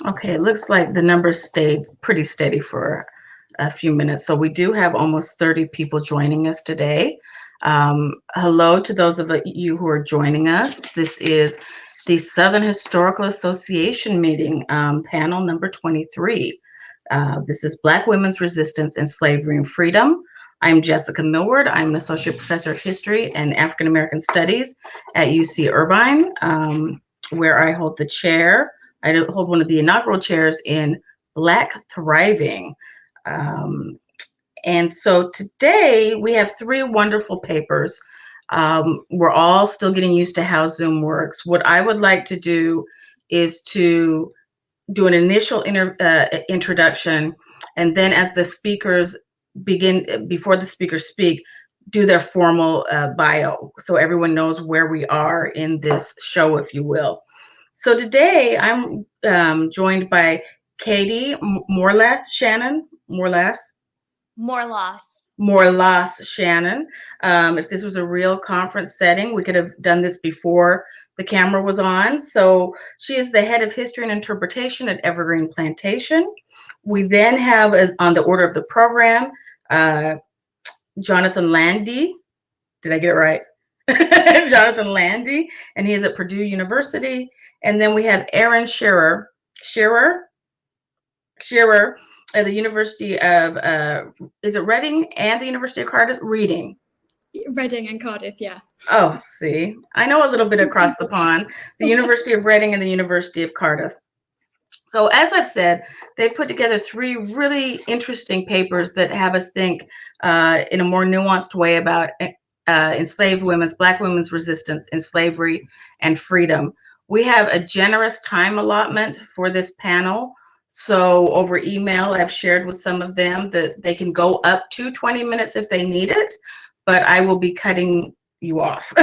Okay, it looks like the numbers stayed pretty steady for a few minutes. So we do have almost 30 people joining us today. Hello to those of you who are joining us. This is the Southern Historical Association meeting, panel number 23. This is Black Women's Resistance in Slavery and Freedom. I'm Jessica Millward. I'm an Associate Professor of History and African American Studies at UC Irvine, where I hold the chair. I hold one of the inaugural chairs in Black Thriving. Um, and so today we have three wonderful papers. We're all still getting used to how Zoom works. What I would like to do is to do an initial introduction, and then as the speakers begin, before the speakers speak, do their formal bio so everyone knows where we are in this show, if you will. So today I'm joined by Katy Morlas, Shannon, Morlas Shannon. If this was a real conference setting, we could have done this before the camera was on. So she is the head of history and interpretation at Evergreen Plantation. We then have, as on the order of the program, Jonathan Lande. Did I get it right? Jonathan Lande, and he is at Purdue University. And then we have Erin Shearer at the University of, is it Reading and the University of Cardiff? Reading. Reading and Cardiff, yeah. Oh, see, I know a little bit across the pond. The University of Reading and the University of Cardiff. So as I've said, they've put together three really interesting papers that have us think in a more nuanced way about enslaved women's, Black women's resistance in slavery and freedom. We have a generous time allotment for this panel. So over email, I've shared with some of them that they can go up to 20 minutes if they need it, but I will be cutting you off.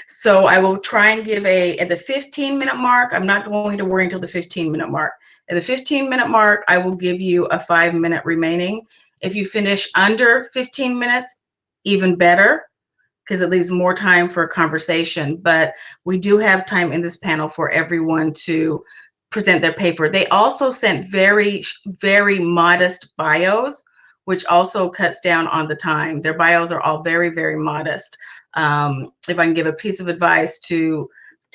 So I will try and give at the 15-minute mark, I'm not going to worry until the 15-minute mark. At the 15-minute mark, I will give you a 5-minute remaining. If you finish under 15 minutes, even better, because it leaves more time for a conversation. But we do have time in this panel for everyone to present their paper. They also sent very, very modest bios, which also cuts down on the time. Their bios are all very, very modest. If I can give a piece of advice to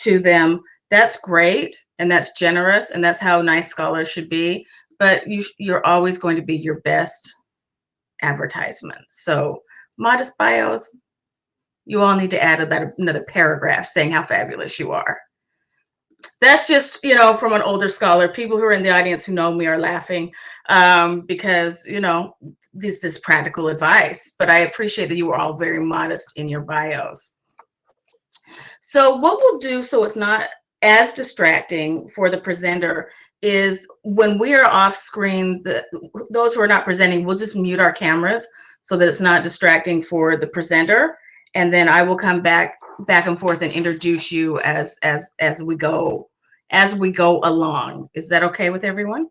them, that's great and that's generous and that's how nice scholars should be, but you're always going to be your best advertisement. So modest bios, you all need to add about another paragraph saying how fabulous you are. That's just, from an older scholar. People who are in the audience who know me are laughing because, this is practical advice, but I appreciate that you were all very modest in your bios. So what we'll do, so it's not as distracting for the presenter, is when we are off screen, those who are not presenting, we'll just mute our cameras so that it's not distracting for the presenter. And then I will come back and forth and introduce you as we go along. Is that okay with everyone?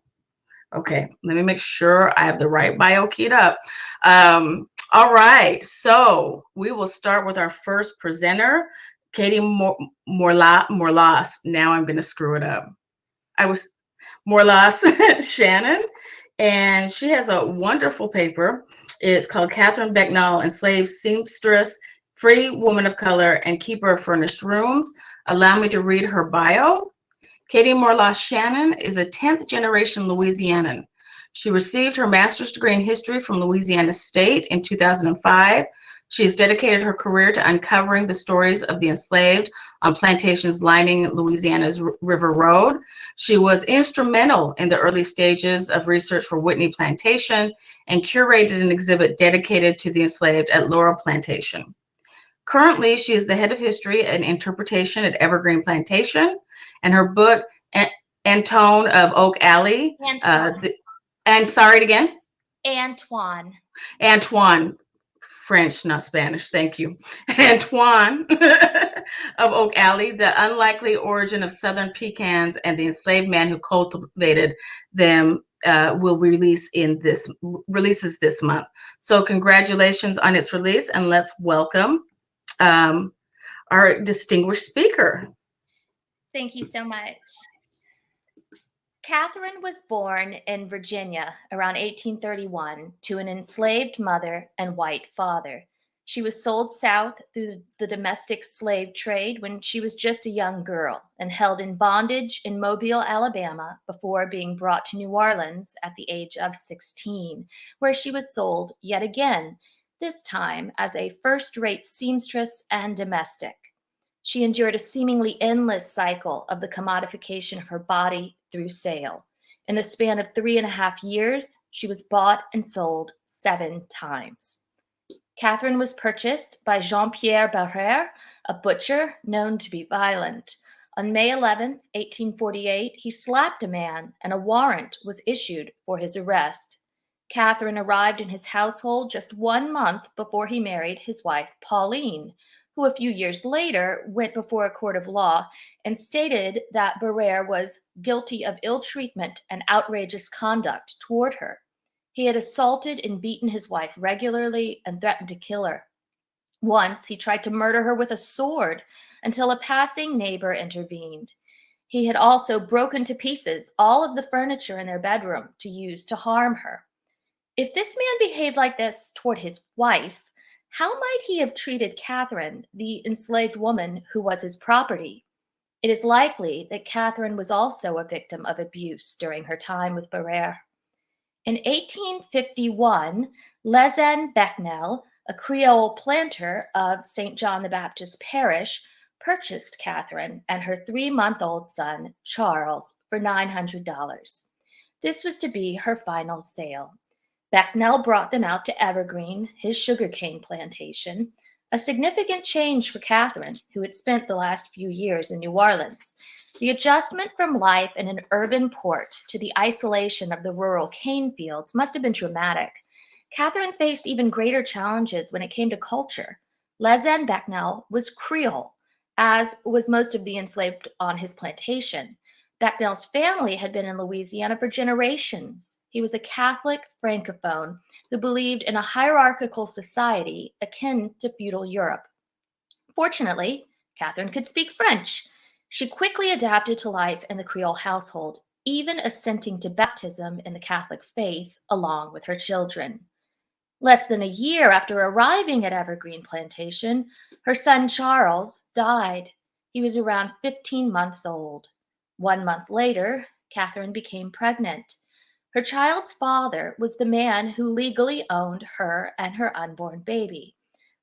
Okay, let me make sure I have the right bio keyed up. All right, so we will start with our first presenter, Katy Morlas. Now I'm going to screw it up. Morlas Shannon, and she has a wonderful paper. It's called Catherine Becknell, Enslaved Seamstress, Free Woman of Color, and Keeper of Furnished Rooms. Allow me to read her bio. Katy Morlas Shannon is a 10th generation Louisianan. She received her master's degree in history from Louisiana State in 2005. She has dedicated her career to uncovering the stories of the enslaved on plantations lining Louisiana's River Road. She was instrumental in the early stages of research for Whitney Plantation and curated an exhibit dedicated to the enslaved at Laurel Plantation. Currently, she is the head of history and interpretation at Evergreen Plantation, and her book, Antone of Oak Alley. And sorry again? Antoine. French, not Spanish. Thank you. Antoine of Oak Alley, the unlikely origin of Southern pecans and the enslaved man who cultivated them, will releases this month. So congratulations on its release, and let's welcome our distinguished speaker. Thank you so much. Catherine was born in Virginia around 1831 to an enslaved mother and white father. She was sold south through the domestic slave trade when she was just a young girl and held in bondage in Mobile, Alabama, before being brought to New Orleans at the age of 16, where she was sold yet again, this time as a first-rate seamstress and domestic. She endured a seemingly endless cycle of the commodification of her body through sale. In the span of 3.5 years, she was bought and sold 7 times. Catherine was purchased by Jean-Pierre Barrère, a butcher known to be violent. On May 11, 1848, he slapped a man and a warrant was issued for his arrest. Catherine arrived in his household just 1 month before he married his wife, Pauline, who a few years later went before a court of law and stated that Barrère was guilty of ill treatment and outrageous conduct toward her. He had assaulted and beaten his wife regularly and threatened to kill her. Once, he tried to murder her with a sword until a passing neighbor intervened. He had also broken to pieces all of the furniture in their bedroom to use to harm her. If this man behaved like this toward his wife, how might he have treated Catherine, the enslaved woman who was his property? It is likely that Catherine was also a victim of abuse during her time with Barrère. In 1851, Lande Becnel, a Creole planter of St. John the Baptist Parish, purchased Catherine and her 3-month-old son, Charles, for $900. This was to be her final sale. Becknell brought them out to Evergreen, his sugarcane plantation, a significant change for Catherine, who had spent the last few years in New Orleans. The adjustment from life in an urban port to the isolation of the rural cane fields must have been traumatic. Catherine faced even greater challenges when it came to culture. Lande Becnel was Creole, as was most of the enslaved on his plantation. Becknell's family had been in Louisiana for generations. He was a Catholic Francophone who believed in a hierarchical society akin to feudal Europe. Fortunately, Catherine could speak French. She quickly adapted to life in the Creole household, even assenting to baptism in the Catholic faith along with her children. Less than a year after arriving at Evergreen Plantation, her son Charles died. He was around 15 months old. 1 month later, Catherine became pregnant. Her child's father was the man who legally owned her and her unborn baby.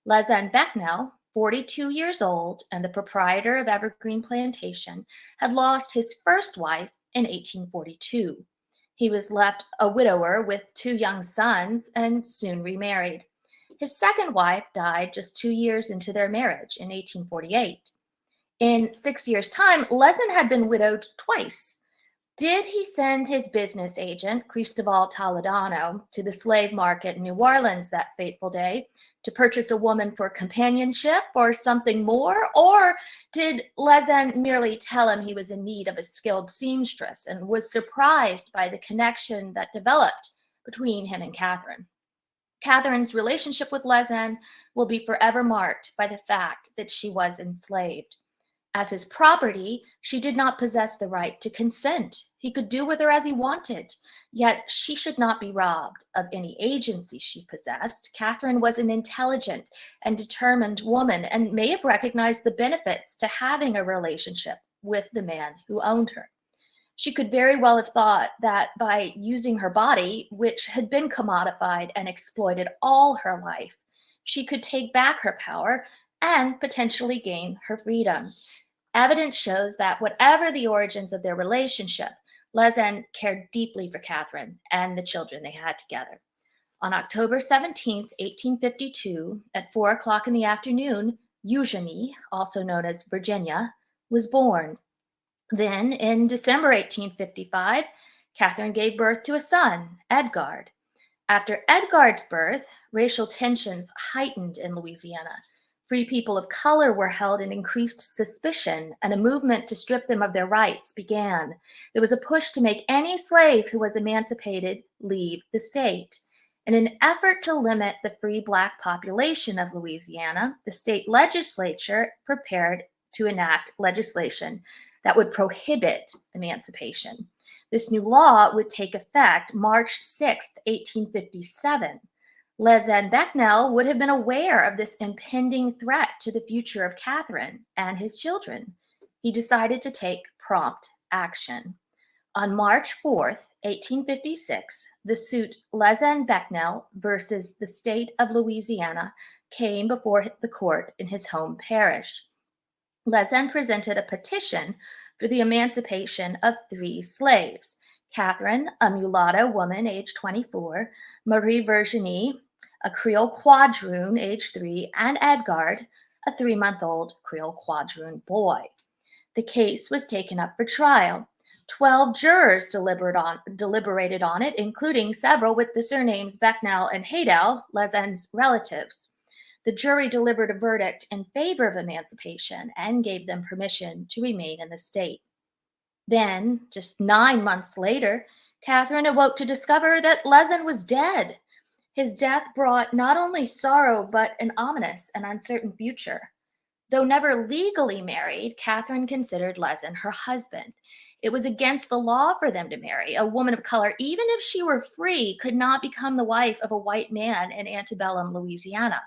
Lande Becnel, 42 years old and the proprietor of Evergreen Plantation, had lost his first wife in 1842. He was left a widower with 2 young sons and soon remarried. His second wife died just 2 years into their marriage in 1848. In 6 years' time, Lande had been widowed twice. Did he send his business agent, Cristobal Toledano, to the slave market in New Orleans that fateful day to purchase a woman for companionship or something more? Or did Lande merely tell him he was in need of a skilled seamstress and was surprised by the connection that developed between him and Catherine? Catherine's relationship with Lande will be forever marked by the fact that she was enslaved. As his property, she did not possess the right to consent. He could do with her as he wanted, yet she should not be robbed of any agency she possessed. Catherine was an intelligent and determined woman and may have recognized the benefits to having a relationship with the man who owned her. She could very well have thought that by using her body, which had been commodified and exploited all her life, she could take back her power and potentially gain her freedom. Evidence shows that whatever the origins of their relationship, Lande cared deeply for Catherine and the children they had together. On October 17, 1852, at 4 o'clock in the afternoon, Eugenie, also known as Virginia, was born. Then, in December 1855, Catherine gave birth to a son, Edgard. After Edgard's birth, racial tensions heightened in Louisiana. Free people of color were held in increased suspicion, and a movement to strip them of their rights began. There was a push to make any slave who was emancipated leave the state. In an effort to limit the free Black population of Louisiana, the state legislature prepared to enact legislation that would prohibit emancipation. This new law would take effect March 6, 1857. Lande Becnel would have been aware of this impending threat to the future of Catherine and his children. He decided to take prompt action. On March 4th, 1856, the suit Lande Becnel versus the state of Louisiana came before the court in his home parish. Lande presented a petition for the emancipation of 3 slaves: Catherine, a mulatto woman aged 24, Marie Virginie, a Creole quadroon aged 3, and Edgard, a 3-month-old Creole quadroon boy. The case was taken up for trial. 12 jurors deliberated on it, including several with the surnames Becnel and Haydel, Lande's relatives. The jury delivered a verdict in favor of emancipation and gave them permission to remain in the state. Then, just 9 months later, Catherine awoke to discover that Lande was dead. His death brought not only sorrow, but an ominous and uncertain future. Though never legally married, Catherine considered Lande her husband. It was against the law for them to marry. A woman of color, even if she were free, could not become the wife of a white man in Antebellum, Louisiana.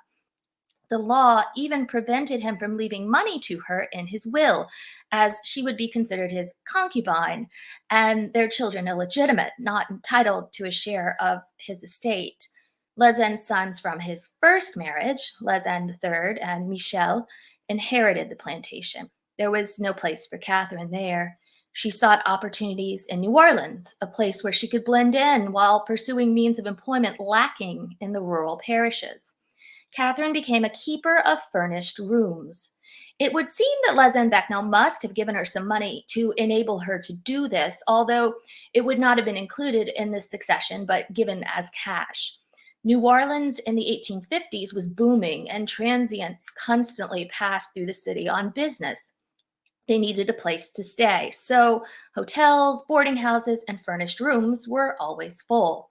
The law even prevented him from leaving money to her in his will, as she would be considered his concubine and their children illegitimate, not entitled to a share of his estate. Lande's sons from his first marriage, Lande III and Michel, inherited the plantation. There was no place for Catherine there. She sought opportunities in New Orleans, a place where she could blend in while pursuing means of employment lacking in the rural parishes. Catherine became a keeper of furnished rooms. It would seem that Lande Becnel must have given her some money to enable her to do this, although it would not have been included in this succession, but given as cash. New Orleans in the 1850s was booming, and transients constantly passed through the city on business. They needed a place to stay, so hotels, boarding houses, and furnished rooms were always full.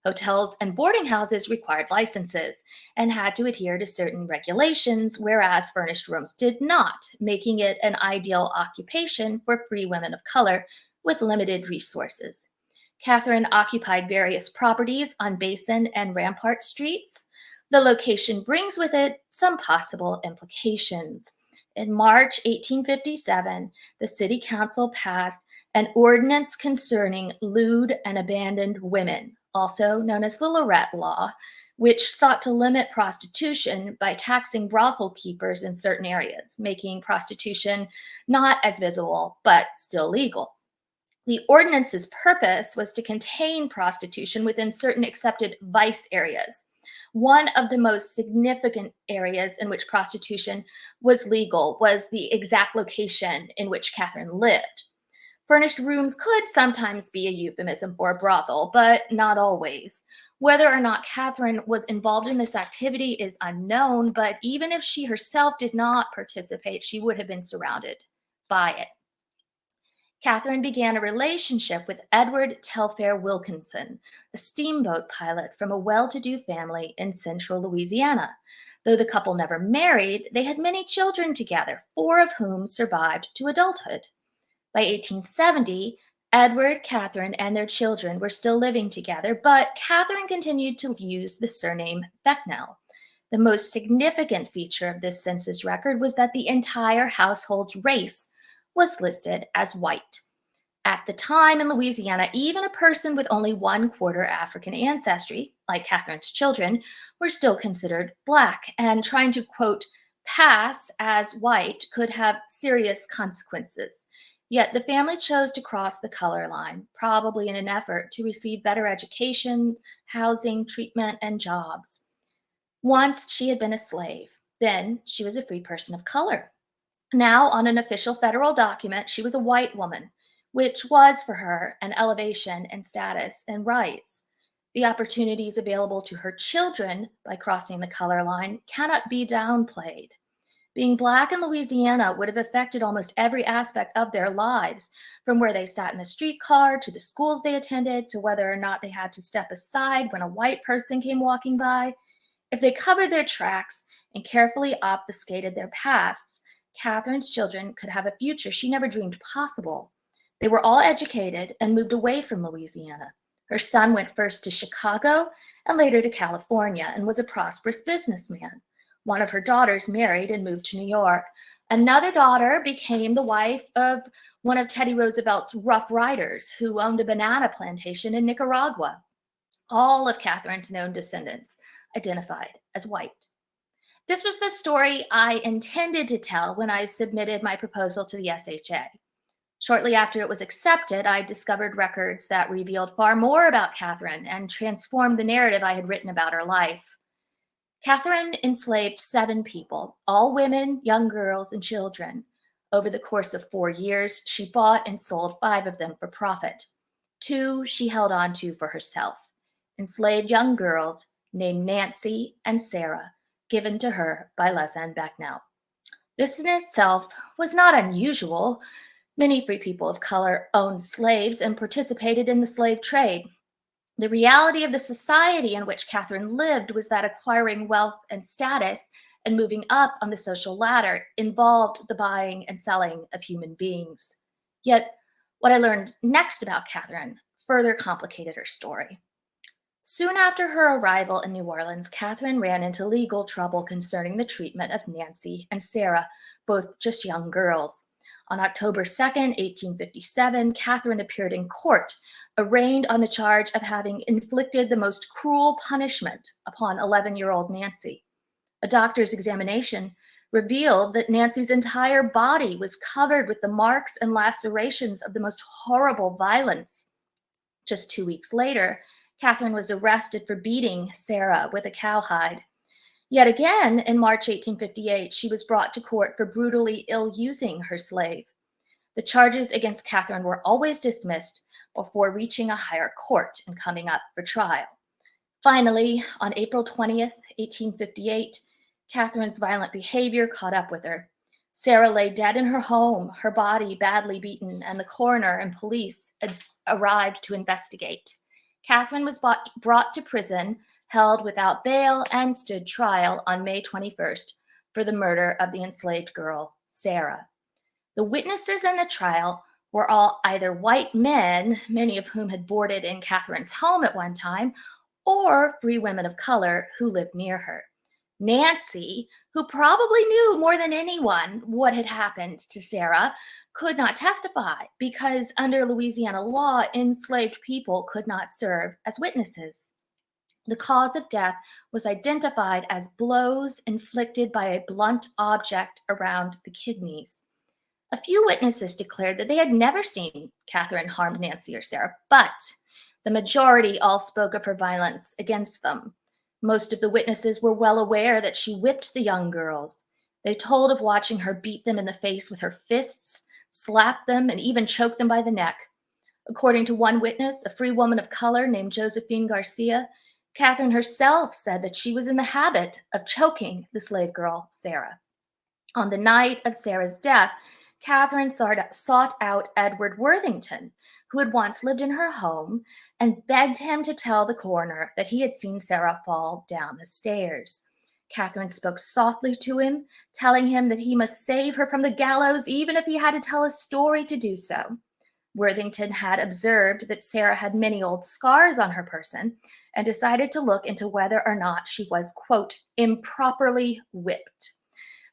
Hotels and boarding houses required licenses and had to adhere to certain regulations, whereas furnished rooms did not, making it an ideal occupation for free women of color with limited resources. Catherine occupied various properties on Basin and Rampart Streets. The location brings with it some possible implications. In March 1857, the City Council passed an ordinance concerning lewd and abandoned women, also known as the Lorette Law, which sought to limit prostitution by taxing brothel keepers in certain areas, making prostitution not as visible, but still legal. The ordinance's purpose was to contain prostitution within certain accepted vice areas. One of the most significant areas in which prostitution was legal was the exact location in which Catherine lived. Furnished rooms could sometimes be a euphemism for a brothel, but not always. Whether or not Catherine was involved in this activity is unknown, but even if she herself did not participate, she would have been surrounded by it. Catherine began a relationship with Edward Telfair Wilkinson, a steamboat pilot from a well-to-do family in central Louisiana. Though the couple never married, they had many children together, 4 of whom survived to adulthood. By 1870, Edward, Catherine, and their children were still living together, but Catherine continued to use the surname Becnel. The most significant feature of this census record was that the entire household's race was listed as white. At the time in Louisiana, even a person with only 1/4 African ancestry, like Catherine's children, were still considered Black, and trying to, quote, pass as white could have serious consequences. Yet the family chose to cross the color line, probably in an effort to receive better education, housing, treatment, and jobs. Once she had been a slave, then she was a free person of color. Now, on an official federal document, she was a white woman, which was for her an elevation in status and rights. The opportunities available to her children by crossing the color line cannot be downplayed. Being Black in Louisiana would have affected almost every aspect of their lives, from where they sat in the streetcar to the schools they attended to whether or not they had to step aside when a white person came walking by. If they covered their tracks and carefully obfuscated their pasts, Catherine's children could have a future she never dreamed possible. They were all educated and moved away from Louisiana. Her son went first to Chicago and later to California and was a prosperous businessman. One of her daughters married and moved to New York. Another daughter became the wife of one of Teddy Roosevelt's Rough Riders, who owned a banana plantation in Nicaragua. All of Catherine's known descendants identified as white. This was the story I intended to tell when I submitted my proposal to the SHA. Shortly after it was accepted, I discovered records that revealed far more about Catherine and transformed the narrative I had written about her life. Catherine enslaved 7 people, all women, young girls, and children. Over the course of 4 years, she bought and sold 5 of them for profit. 2 she held on to for herself, enslaved young girls named Nancy and Sarah, given to her by Lande Becnel. This in itself was not unusual. Many free people of color owned slaves and participated in the slave trade. The reality of the society in which Catherine lived was that acquiring wealth and status and moving up on the social ladder involved the buying and selling of human beings. Yet, what I learned next about Catherine further complicated her story. Soon after her arrival in New Orleans, Catherine ran into legal trouble concerning the treatment of Nancy and Sarah, both just young girls. On October 2nd, 1857, Catherine appeared in court, arraigned on the charge of having inflicted the most cruel punishment upon 11-year-old Nancy. A doctor's examination revealed that Nancy's entire body was covered with the marks and lacerations of the most horrible violence. Just 2 weeks later, Catherine was arrested for beating Sarah with a cowhide. Yet again, in March 1858, she was brought to court for brutally ill-using her slave. The charges against Catherine were always dismissed before reaching a higher court and coming up for trial. Finally, on April 20th, 1858, Catherine's violent behavior caught up with her. Sarah lay dead in her home, her body badly beaten, and the coroner and police had arrived to investigate. Catherine was brought to prison, held without bail, and stood trial on May 21st for the murder of the enslaved girl, Sarah. The witnesses in the trial were all either white men, many of whom had boarded in Catherine's home at one time, or free women of color who lived near her. Nancy, who probably knew more than anyone what had happened to Sarah, could not testify because under Louisiana law, enslaved people could not serve as witnesses. The cause of death was identified as blows inflicted by a blunt object around the kidneys. A few witnesses declared that they had never seen Catherine harm Nancy or Sarah, but the majority all spoke of her violence against them. Most of the witnesses were well aware that she whipped the young girls. They told of watching her beat them in the face with her fists, slap them, and even choke them by the neck. According to one witness, a free woman of color named Josephine Garcia, Catherine herself said that she was in the habit of choking the slave girl, Sarah. On the night of Sarah's death, Catherine sought out Edward Worthington, who had once lived in her home, and begged him to tell the coroner that he had seen Sarah fall down the stairs. Catherine spoke softly to him, telling him that he must save her from the gallows, even if he had to tell a story to do so. Worthington had observed that Sarah had many old scars on her person and decided to look into whether or not she was, quote, improperly whipped.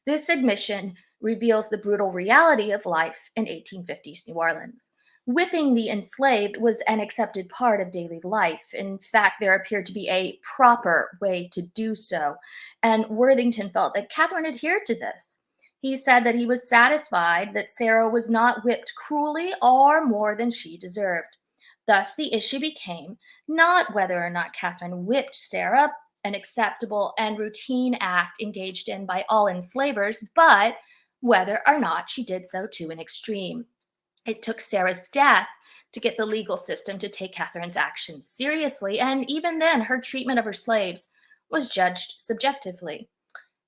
This admission reveals the brutal reality of life in 1850s New Orleans. Whipping the enslaved was an accepted part of daily life. In fact, there appeared to be a proper way to do so, and Worthington felt that Catherine adhered to this. He said that he was satisfied that Sarah was not whipped cruelly or more than she deserved. Thus, the issue became not whether or not Catherine whipped Sarah, an acceptable and routine act engaged in by all enslavers, but whether or not she did so to an extreme. It took Sarah's death to get the legal system to take Catherine's actions seriously, and even then, her treatment of her slaves was judged subjectively.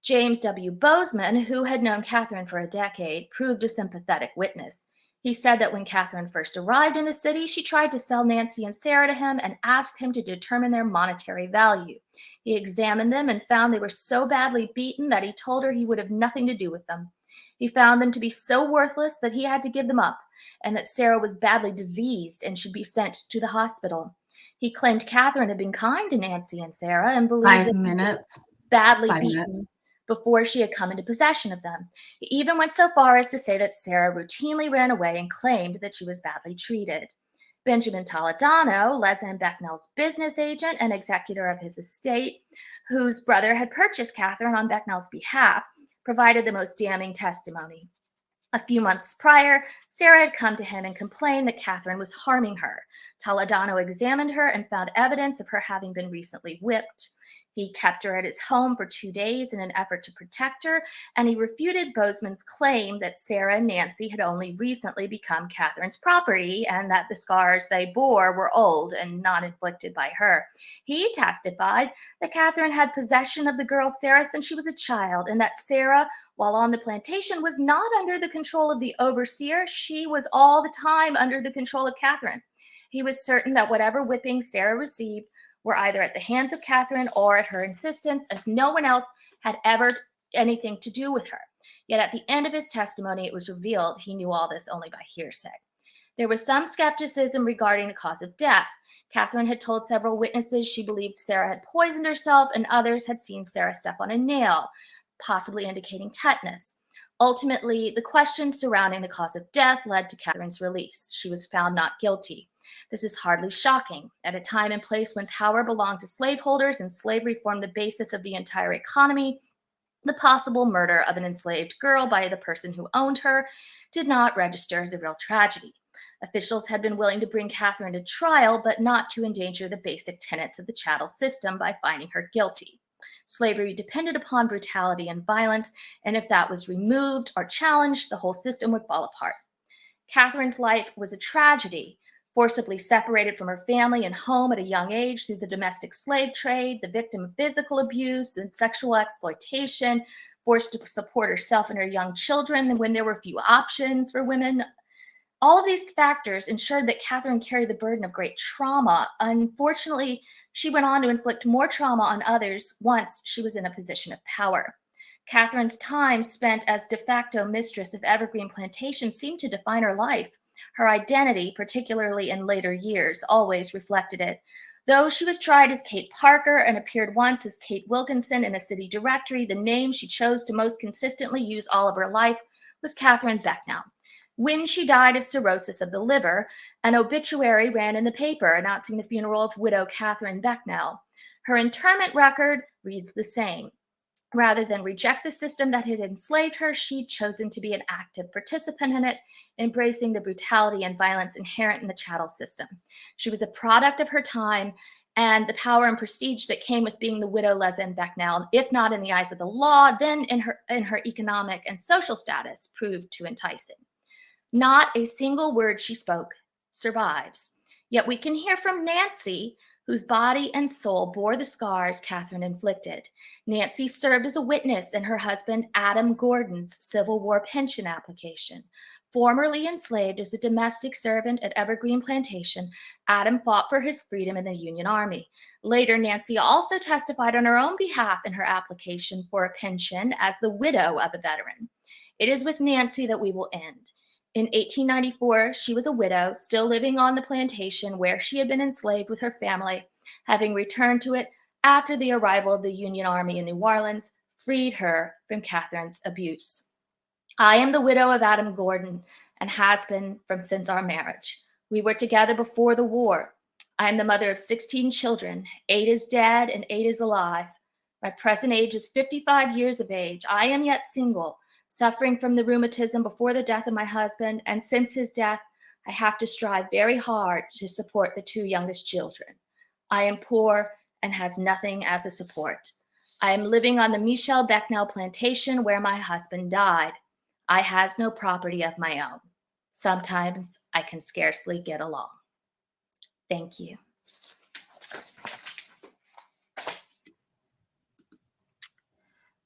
James W. Bozeman, who had known Catherine for a decade, proved a sympathetic witness. He said that when Catherine first arrived in the city, she tried to sell Nancy and Sarah to him and asked him to determine their monetary value. He examined them and found they were so badly beaten that he told her he would have nothing to do with them. He found them to be so worthless that he had to give them up, and that Sarah was badly diseased and should be sent to the hospital. He claimed Catherine had been kind to Nancy and Sarah and believed that 5 minutes. badly 5 beaten minutes. before she had come into possession of them. He even went so far as to say that Sarah routinely ran away and claimed that she was badly treated. Benjamin Toledano, Lande Becknell's business agent and executor of his estate, whose brother had purchased Catherine on Becknell's behalf, provided the most damning testimony. A few months prior, Sarah had come to him and complained that Catherine was harming her. Toledano examined her and found evidence of her having been recently whipped. He kept her at his home for 2 days in an effort to protect her, and he refuted Bozeman's claim that Sarah and Nancy had only recently become Catherine's property and that the scars they bore were old and not inflicted by her. He testified that Catherine had possession of the girl Sarah since she was a child, and that Sarah, while on the plantation, was not under the control of the overseer. She was all the time under the control of Catherine. He was certain that whatever whipping Sarah received were either at the hands of Catherine or at her insistence, as no one else had ever anything to do with her. Yet at the end of his testimony, it was revealed he knew all this only by hearsay. There was some skepticism regarding the cause of death. Catherine had told several witnesses she believed Sarah had poisoned herself, and others had seen Sarah step on a nail, possibly indicating tetanus. Ultimately, the questions surrounding the cause of death led to Catherine's release. She was found not guilty. This is hardly shocking. At a time and place when power belonged to slaveholders and slavery formed the basis of the entire economy, the possible murder of an enslaved girl by the person who owned her did not register as a real tragedy. Officials had been willing to bring Catherine to trial, but not to endanger the basic tenets of the chattel system by finding her guilty. Slavery depended upon brutality and violence, and if that was removed or challenged, the whole system would fall apart. Catherine's life was a tragedy. Forcibly separated from her family and home at a young age through the domestic slave trade, the victim of physical abuse and sexual exploitation, forced to support herself and her young children when there were few options for women. All of these factors ensured that Catherine carried the burden of great trauma. Unfortunately, she went on to inflict more trauma on others once she was in a position of power. Catherine's time spent as de facto mistress of Evergreen Plantation seemed to define her life. Her identity, particularly in later years, always reflected it. Though she was tried as Kate Parker and appeared once as Kate Wilkinson in a city directory, the name she chose to most consistently use all of her life was Catherine Becknell. When she died of cirrhosis of the liver, an obituary ran in the paper announcing the funeral of widow Catherine Becknell. Her interment record reads the same. Rather than reject the system that had enslaved her, she'd chosen to be an active participant in it, embracing the brutality and violence inherent in the chattel system. She was a product of her time, and the power and prestige that came with being the widow Lande Becknell, if not in the eyes of the law, then in her economic and social status, proved too enticing. Not a single word she spoke survives. Yet we can hear from Nancy, whose body and soul bore the scars Catherine inflicted. Nancy served as a witness in her husband Adam Gordon's Civil War pension application. Formerly enslaved as a domestic servant at Evergreen Plantation, Adam fought for his freedom in the Union Army. Later, Nancy also testified on her own behalf in her application for a pension as the widow of a veteran. It is with Nancy that we will end. In 1894, she was a widow, still living on the plantation where she had been enslaved with her family, having returned to it after the arrival of the Union Army in New Orleans freed her from Catherine's abuse. I am the widow of Adam Gordon and has been since our marriage. We were together before the war. I am the mother of 16 children. 8 is dead and 8 is alive. My present age is 55 years of age. I am yet single, suffering from the rheumatism before the death of my husband, and since his death, I have to strive very hard to support the 2 youngest children. I am poor and has nothing as a support. I am living on the Michel Becnel plantation where my husband died. I has no property of my own. Sometimes I can scarcely get along. Thank you.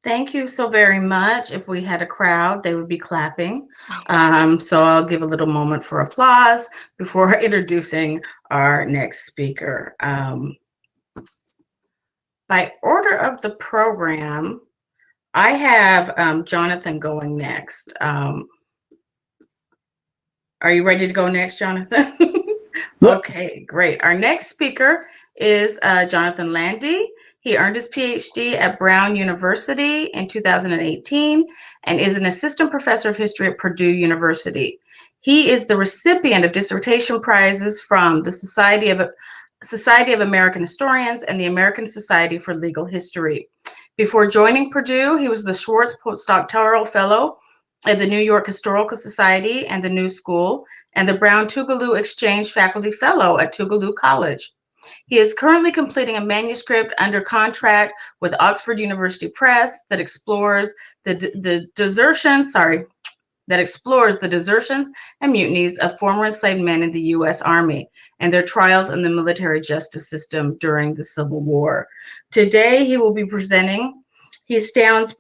Thank you so very much. If we had a crowd, they would be clapping. So I'll give a little moment for applause before introducing our next speaker. By order of the program, I have Jonathan going next. Are you ready to go next, Jonathan? Yep. Okay, great. Our next speaker is Jonathan Lande. He earned his PhD at Brown University in 2018 and is an assistant professor of history at Purdue University. He is the recipient of dissertation prizes from the Society of American Historians and the American Society for Legal History. Before joining Purdue, he was the Schwartz Postdoctoral Fellow at the New York Historical Society and the New School, and the Brown Tougaloo Exchange Faculty Fellow at Tougaloo College. He is currently completing a manuscript under contract with Oxford University Press that explores the desertions and mutinies of former enslaved men in the U.S. Army and their trials in the military justice system during the Civil War. Today, he will be presenting. He stands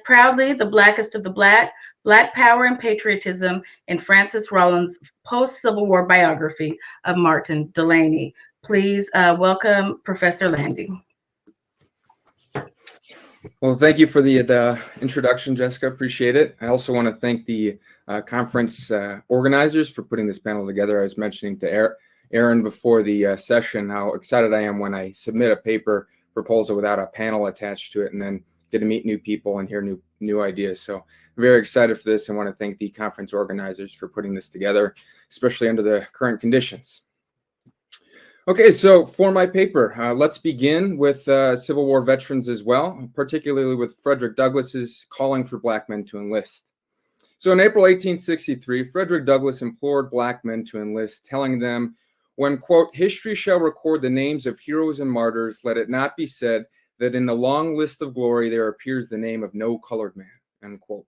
proudly the blackest of the black, Black Power and Patriotism in Francis Rollin's post-Civil War biography of Martin Delany. Please welcome Professor Lande. Well, thank you for the introduction, Jessica. Appreciate it. I also want to thank the conference organizers for putting this panel together. I was mentioning to Erin before the session how excited I am when I submit a paper proposal without a panel attached to it and then get to meet new people and hear new ideas. So I'm very excited for this and want to thank the conference organizers for putting this together, especially under the current conditions. Okay, so for my paper, let's begin with Civil War veterans as well, particularly with Frederick Douglass's calling for Black men to enlist. So in April 1863, Frederick Douglass implored Black men to enlist, telling them, when, quote, history shall record the names of heroes and martyrs, let it not be said that in the long list of glory there appears the name of no colored man, end quote.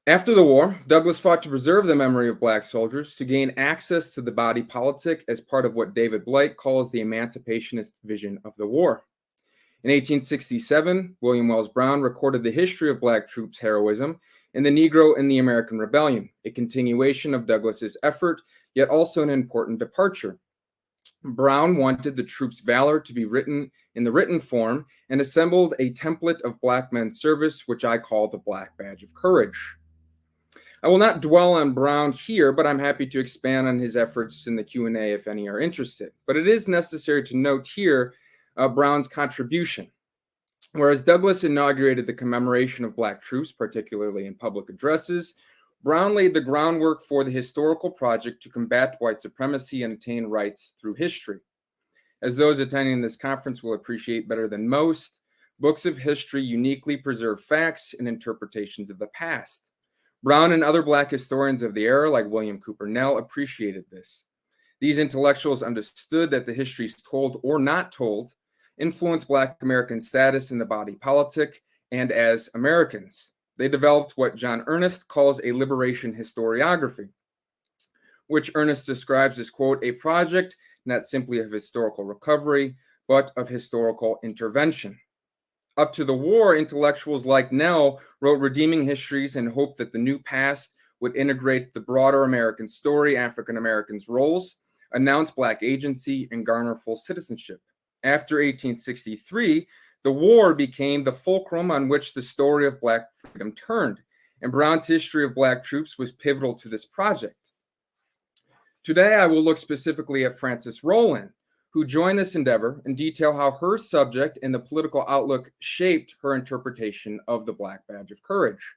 After the war, Douglass fought to preserve the memory of Black soldiers, to gain access to the body politic as part of what David Blight calls the emancipationist vision of the war. In 1867, William Wells Brown recorded the history of Black troops' heroism in The Negro in the American Rebellion, a continuation of Douglass's effort, yet also an important departure. Brown wanted the troops' valor to be written in the written form and assembled a template of Black men's service, which I call the Black Badge of Courage. I will not dwell on Brown here, but I'm happy to expand on his efforts in the Q&A if any are interested. But it is necessary to note here Brown's contribution. Whereas Douglass inaugurated the commemoration of Black troops, particularly in public addresses, Brown laid the groundwork for the historical project to combat white supremacy and attain rights through history. As those attending this conference will appreciate better than most, books of history uniquely preserve facts and interpretations of the past. Brown and other Black historians of the era, like William Cooper Nell, appreciated this. These intellectuals understood that the histories told or not told influenced Black American status in the body politic and as Americans. They developed what John Ernest calls a liberation historiography, which Ernest describes as, quote, a project not simply of historical recovery, but of historical intervention. Up to the war, intellectuals like Nell wrote redeeming histories and hoped that the new past would integrate the broader American story, African Americans' roles, announce Black agency, and garner full citizenship. After 1863, the war became the fulcrum on which the story of Black freedom turned, and Brown's history of Black troops was pivotal to this project. Today, I will look specifically at Frances Rollin, who joined this endeavor and detail how her subject and the political outlook shaped her interpretation of the Black Badge of Courage.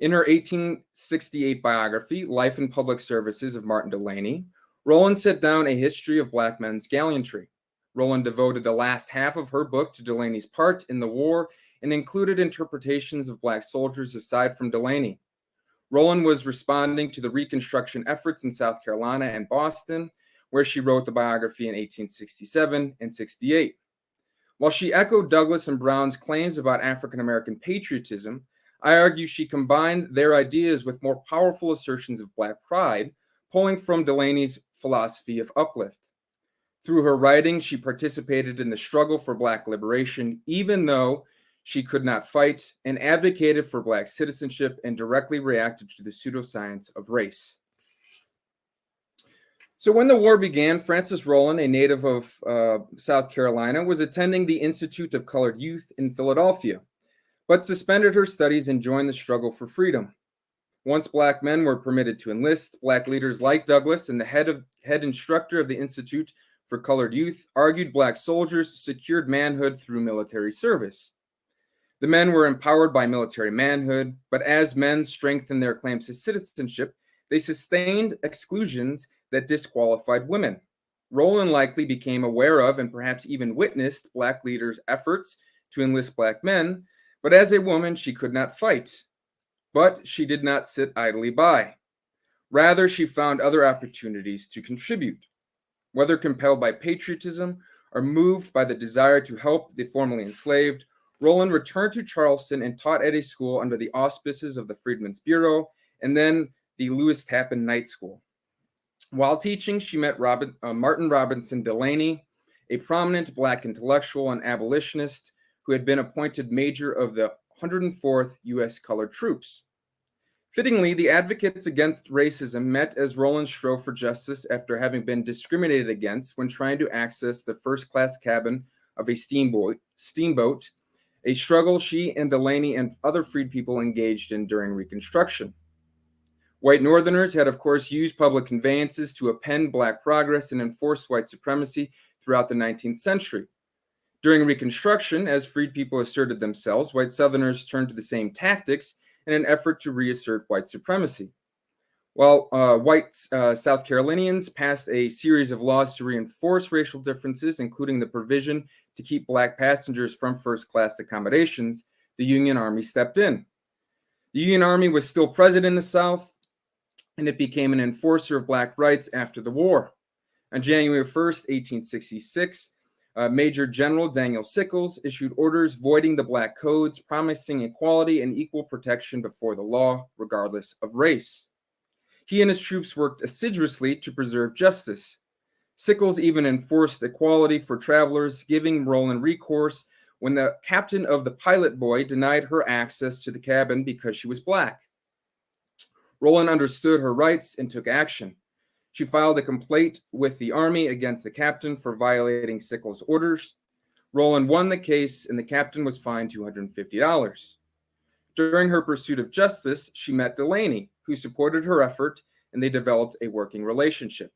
In her 1868 biography, Life and Public Services of Martin Delany, Rollin set down a history of Black men's gallantry. Rollin devoted the last half of her book to Delany's part in the war and included interpretations of Black soldiers aside from Delany. Rollin was responding to the Reconstruction efforts in South Carolina and Boston, where she wrote the biography in 1867 and 68. While she echoed Douglass and Brown's claims about African American patriotism, I argue she combined their ideas with more powerful assertions of Black pride, pulling from Delany's philosophy of uplift. Through her writing, she participated in the struggle for Black liberation, even though she could not fight, and advocated for Black citizenship and directly reacted to the pseudoscience of race. So when the war began, Frances Rollin, a native of South Carolina, was attending the Institute of Colored Youth in Philadelphia, but suspended her studies and joined the struggle for freedom. Once black men were permitted to enlist, black leaders like Douglas and the head instructor of the Institute for Colored Youth argued black soldiers secured manhood through military service. The men were empowered by military manhood, but as men strengthened their claims to citizenship, they sustained exclusions that disqualified women. Rollin likely became aware of and perhaps even witnessed black leaders' efforts to enlist black men, but as a woman, she could not fight. But she did not sit idly by. Rather, she found other opportunities to contribute. Whether compelled by patriotism or moved by the desire to help the formerly enslaved, Rollin returned to Charleston and taught at a school under the auspices of the Freedmen's Bureau and then the Lewis Tappan Night School. While teaching, she met Martin Robinson Delany, a prominent black intellectual and abolitionist who had been appointed major of the 104th U.S. Colored Troops. Fittingly, the advocates against racism met as Rollin strove for justice after having been discriminated against when trying to access the first-class cabin of a steamboat, a struggle she and Delany and other freed people engaged in during Reconstruction. White Northerners had, of course, used public conveyances to append black progress and enforce white supremacy throughout the 19th century. During Reconstruction, as freed people asserted themselves, white Southerners turned to the same tactics in an effort to reassert white supremacy. While white South Carolinians passed a series of laws to reinforce racial differences, including the provision to keep black passengers from first-class accommodations, the Union Army stepped in. The Union Army was still present in the South, and it became an enforcer of black rights after the war. On January 1st, 1866, Major General Daniel Sickles issued orders voiding the black codes, promising equality and equal protection before the law, regardless of race. He and his troops worked assiduously to preserve justice. Sickles even enforced equality for travelers, giving Rollin recourse when the captain of the pilot boy denied her access to the cabin because she was black. Rollin understood her rights and took action. She filed a complaint with the Army against the captain for violating Sickles' orders. Rollin won the case, and the captain was fined $250. During her pursuit of justice, she met Delany, who supported her effort, and they developed a working relationship.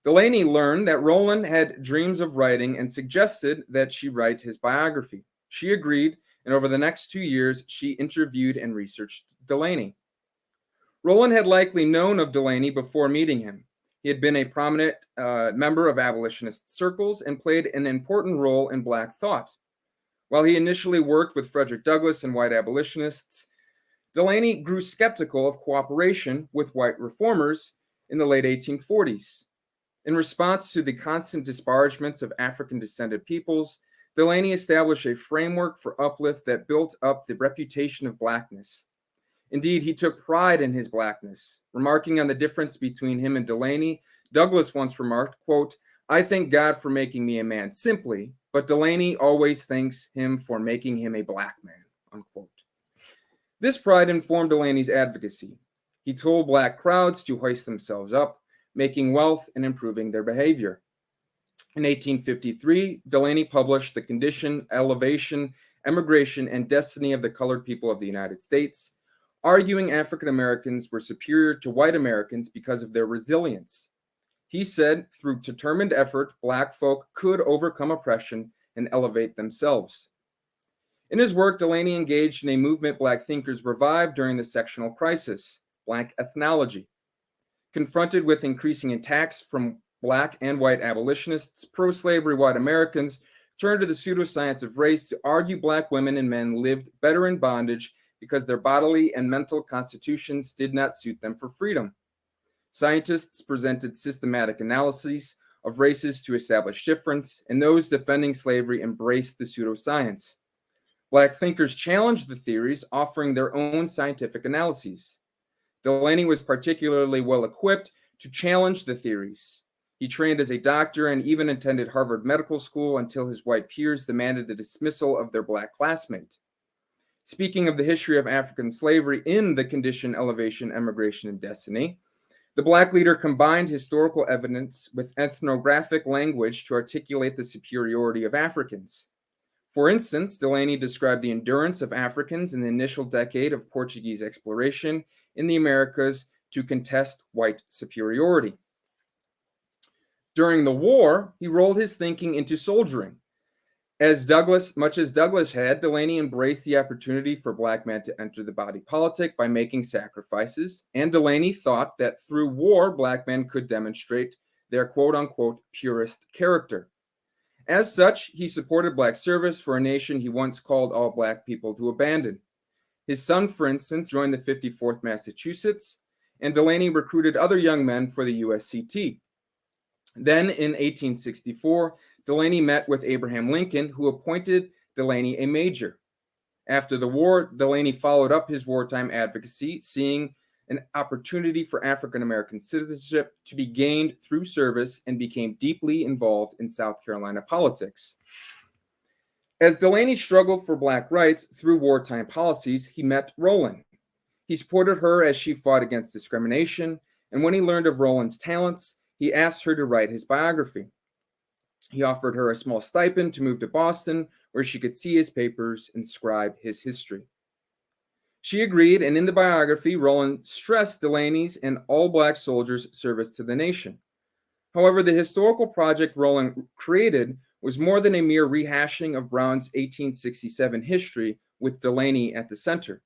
Delany learned that Rollin had dreams of writing and suggested that she write his biography. She agreed, and over the next 2 years, she interviewed and researched Delany. Rollin had likely known of Delany before meeting him. He had been a prominent member of abolitionist circles and played an important role in black thought. While he initially worked with Frederick Douglass and white abolitionists, Delany grew skeptical of cooperation with white reformers in the late 1840s. In response to the constant disparagements of African-descended peoples, Delany established a framework for uplift that built up the reputation of blackness. Indeed, he took pride in his blackness. Remarking on the difference between him and Delany, Douglass once remarked, quote, "I thank God for making me a man simply, but Delany always thanks him for making him a black man," unquote. This pride informed Delany's advocacy. He told black crowds to hoist themselves up, making wealth and improving their behavior. In 1853, Delany published The Condition, Elevation, Emigration, and Destiny of the Colored People of the United States, arguing African Americans were superior to white Americans because of their resilience. He said, through determined effort, black folk could overcome oppression and elevate themselves. In his work, Delany engaged in a movement black thinkers revived during the sectional crisis, black ethnology. Confronted with increasing attacks from black and white abolitionists, pro-slavery white Americans turned to the pseudoscience of race to argue black women and men lived better in bondage because their bodily and mental constitutions did not suit them for freedom. Scientists presented systematic analyses of races to establish difference, and those defending slavery embraced the pseudoscience. Black thinkers challenged the theories, offering their own scientific analyses. Delany was particularly well equipped to challenge the theories. He trained as a doctor and even attended Harvard Medical School until his white peers demanded the dismissal of their black classmate. Speaking of the history of African slavery in The Condition, Elevation, Emigration, and Destiny, the black leader combined historical evidence with ethnographic language to articulate the superiority of Africans. For instance, Delany described the endurance of Africans in the initial decade of Portuguese exploration in the Americas to contest white superiority. During the war, he rolled his thinking into soldiering. Much as Douglas had, Delany embraced the opportunity for black men to enter the body politic by making sacrifices, and Delany thought that through war, black men could demonstrate their quote-unquote purist character. As such, he supported black service for a nation he once called all black people to abandon. His son, for instance, joined the 54th Massachusetts, and Delany recruited other young men for the USCT. Then, in 1864, Delany met with Abraham Lincoln, who appointed Delany a major. After the war, Delany followed up his wartime advocacy, seeing an opportunity for African American citizenship to be gained through service, and became deeply involved in South Carolina politics. As Delany struggled for black rights through wartime policies, he met Rollin. He supported her as she fought against discrimination, and when he learned of Rollin's talents, he asked her to write his biography. He offered her a small stipend to move to Boston, where she could see his papers and scribe his history. She agreed, and in the biography, Rollin stressed Delany's and all black soldiers' service to the nation. However, the historical project Rollin created was more than a mere rehashing of Brown's 1867 history with Delany at the center.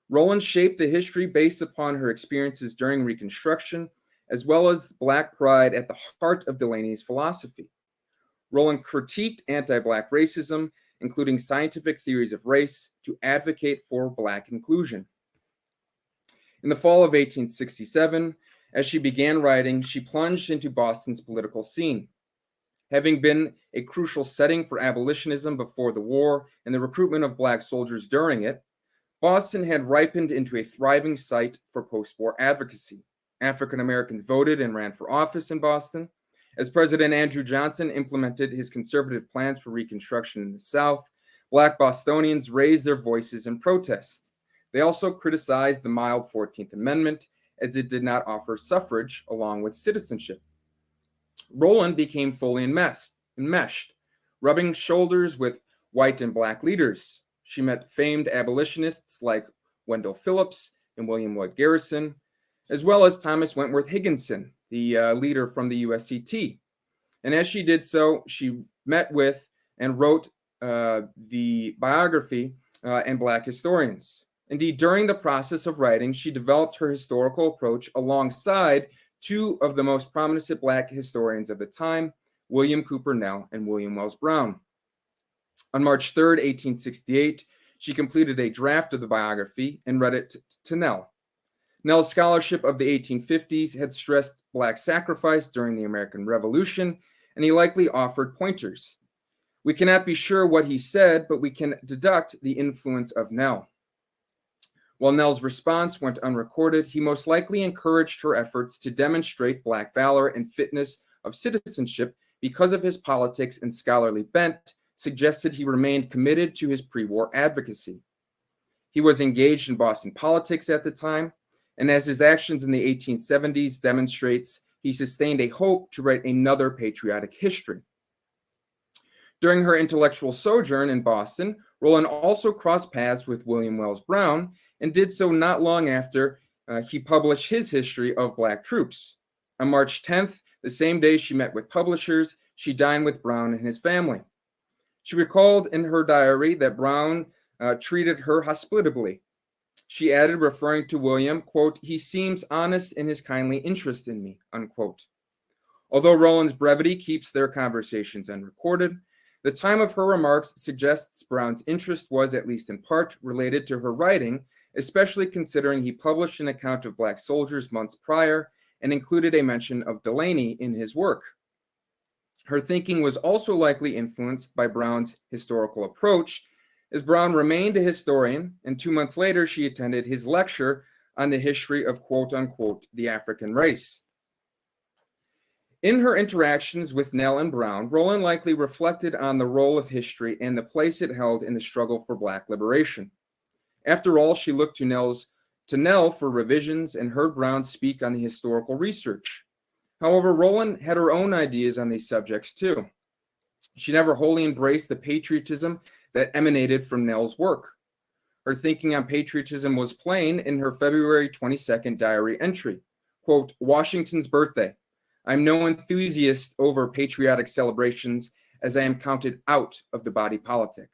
Rollin shaped the history based upon her experiences during Reconstruction, as well as black pride at the heart of Delany's philosophy. Rollin critiqued anti-black racism, including scientific theories of race, to advocate for black inclusion. In the fall of 1867, as she began writing, she plunged into Boston's political scene. Having been a crucial setting for abolitionism before the war and the recruitment of black soldiers during it, Boston had ripened into a thriving site for post-war advocacy. African Americans voted and ran for office in Boston. As President Andrew Johnson implemented his conservative plans for Reconstruction in the South, black Bostonians raised their voices in protest. They also criticized the mild 14th Amendment, as it did not offer suffrage along with citizenship. Rollin became fully enmeshed, rubbing shoulders with white and black leaders. She met famed abolitionists like Wendell Phillips and William Lloyd Garrison, as well as Thomas Wentworth Higginson, the leader from the USCT. And as she did so, she met with and wrote the biography and black historians. Indeed, during the process of writing, she developed her historical approach alongside two of the most prominent black historians of the time, William Cooper Nell and William Wells Brown. On March 3rd, 1868, she completed a draft of the biography and read it to Nell. Nell's scholarship of the 1850s had stressed black sacrifice during the American Revolution, and he likely offered pointers. We cannot be sure what he said, but we can deduct the influence of Nell. While Nell's response went unrecorded, he most likely encouraged her efforts to demonstrate black valor and fitness of citizenship because of his politics and scholarly bent, suggested he remained committed to his pre-war advocacy. He was engaged in Boston politics at the time, and as his actions in the 1870s demonstrates, he sustained a hope to write another patriotic history. During her intellectual sojourn in Boston, Rollin also crossed paths with William Wells Brown, and did so not long after he published his history of black troops. On March 10th, the same day she met with publishers, she dined with Brown and his family. She recalled in her diary that Brown treated her hospitably. She added, referring to William, quote, "He seems honest in his kindly interest in me," unquote. Although Rollin's brevity keeps their conversations unrecorded, the time of her remarks suggests Brown's interest was, at least in part, related to her writing, especially considering he published an account of black soldiers months prior and included a mention of Delany in his work. Her thinking was also likely influenced by Brown's historical approach, as Brown remained a historian, and 2 months later she attended his lecture on the history of quote-unquote the African race. In her interactions with Nell and Brown, Rollin likely reflected on the role of history and the place it held in the struggle for black liberation. After all, she looked to Nell for revisions and heard Brown speak on the historical research. However, Rollin had her own ideas on these subjects too. She never wholly embraced the patriotism that emanated from Nell's work. Her thinking on patriotism was plain in her February 22nd diary entry. Quote, Washington's birthday. I'm no enthusiast over patriotic celebrations as I am counted out of the body politic.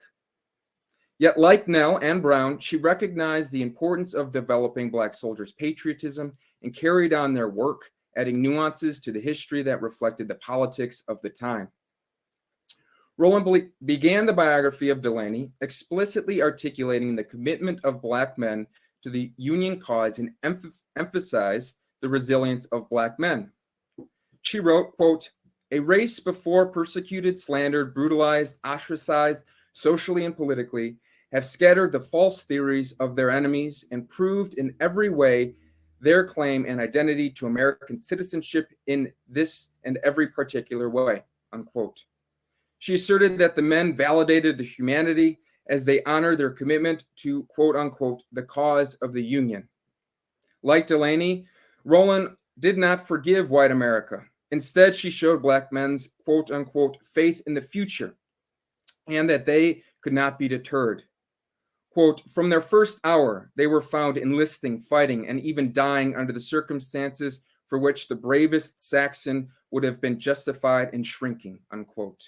Yet like Nell and Brown, she recognized the importance of developing Black soldiers' patriotism and carried on their work, adding nuances to the history that reflected the politics of the time. Rollin began the biography of Delany, explicitly articulating the commitment of Black men to the Union cause and emphasized the resilience of Black men. She wrote, quote, a race before persecuted, slandered, brutalized, ostracized, socially and politically, have scattered the false theories of their enemies and proved in every way their claim and identity to American citizenship in this and every particular way, unquote. She asserted that the men validated the humanity as they honored their commitment to, quote unquote, the cause of the Union. Like Delany, Rollin did not forgive white America. Instead, she showed Black men's, quote unquote, faith in the future and that they could not be deterred. Quote, from their first hour, they were found enlisting, fighting, and even dying under the circumstances for which the bravest Saxon would have been justified in shrinking, unquote.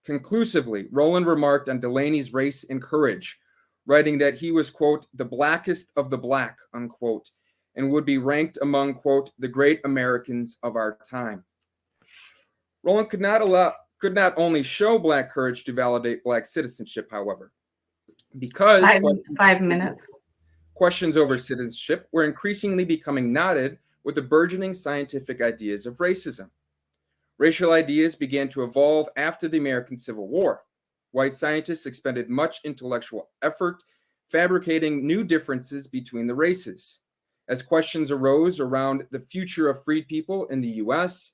Conclusively, Rollin remarked on Delany's race and courage, writing that he was, quote, the blackest of the black, unquote, and would be ranked among, quote, the great Americans of our time. Rollin could not only show Black courage to validate Black citizenship, however, because 5 minutes. Questions over citizenship were increasingly becoming knotted with the burgeoning scientific ideas of racism. Racial ideas began to evolve after the American Civil War. White scientists expended much intellectual effort fabricating new differences between the races. As questions arose around the future of freed people in the U.S.,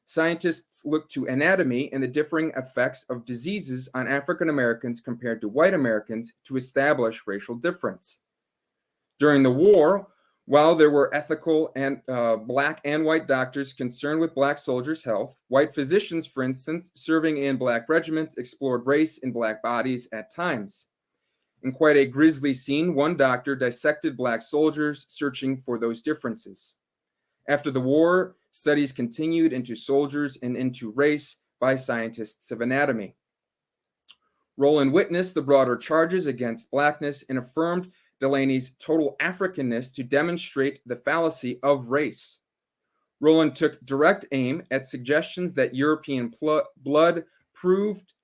scientists looked to anatomy and the differing effects of diseases on African Americans compared to white Americans to establish racial difference. During the war, while there were ethical and Black and white doctors concerned with Black soldiers' health, white physicians, for instance, serving in Black regiments, explored race in Black bodies at times. In quite a grisly scene, one doctor dissected Black soldiers, searching for those differences. After the war, studies continued into soldiers and into race by scientists of anatomy. Rollin witnessed the broader charges against Blackness and affirmed Delany's total Africanness to demonstrate the fallacy of race. Rollin took direct aim at suggestions that European blood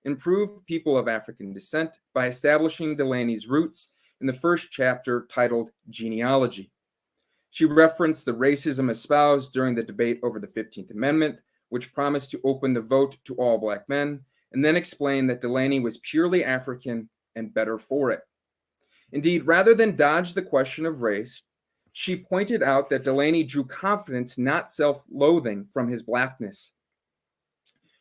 improved people of African descent by establishing Delany's roots in the first chapter titled Genealogy. She referenced the racism espoused during the debate over the 15th Amendment, which promised to open the vote to all Black men, and then explained that Delany was purely African and better for it. Indeed, rather than dodge the question of race, she pointed out that Delany drew confidence, not self-loathing, from his Blackness.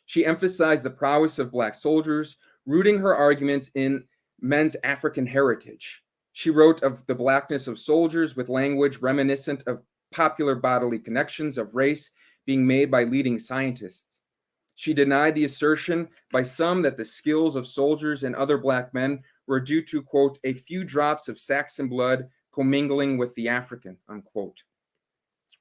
She emphasized the prowess of Black soldiers, rooting her arguments in men's African heritage. She wrote of the Blackness of soldiers with language reminiscent of popular bodily connections of race being made by leading scientists. She denied the assertion by some that the skills of soldiers and other Black men were due to, quote, a few drops of Saxon blood commingling with the African, unquote.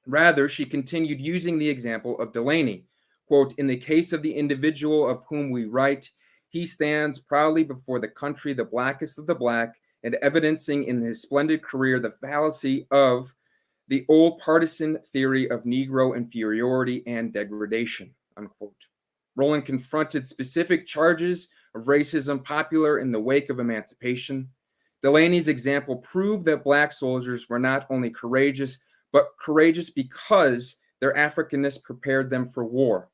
Rather, she continued using the example of Delany, quote, in the case of the individual of whom we write, he stands proudly before the country, the blackest of the Black, and evidencing in his splendid career the fallacy of the old partisan theory of Negro inferiority and degradation, unquote. Rollin confronted specific charges of racism popular in the wake of emancipation. Delany's example proved that Black soldiers were not only courageous, but courageous because their Africanness prepared them for war.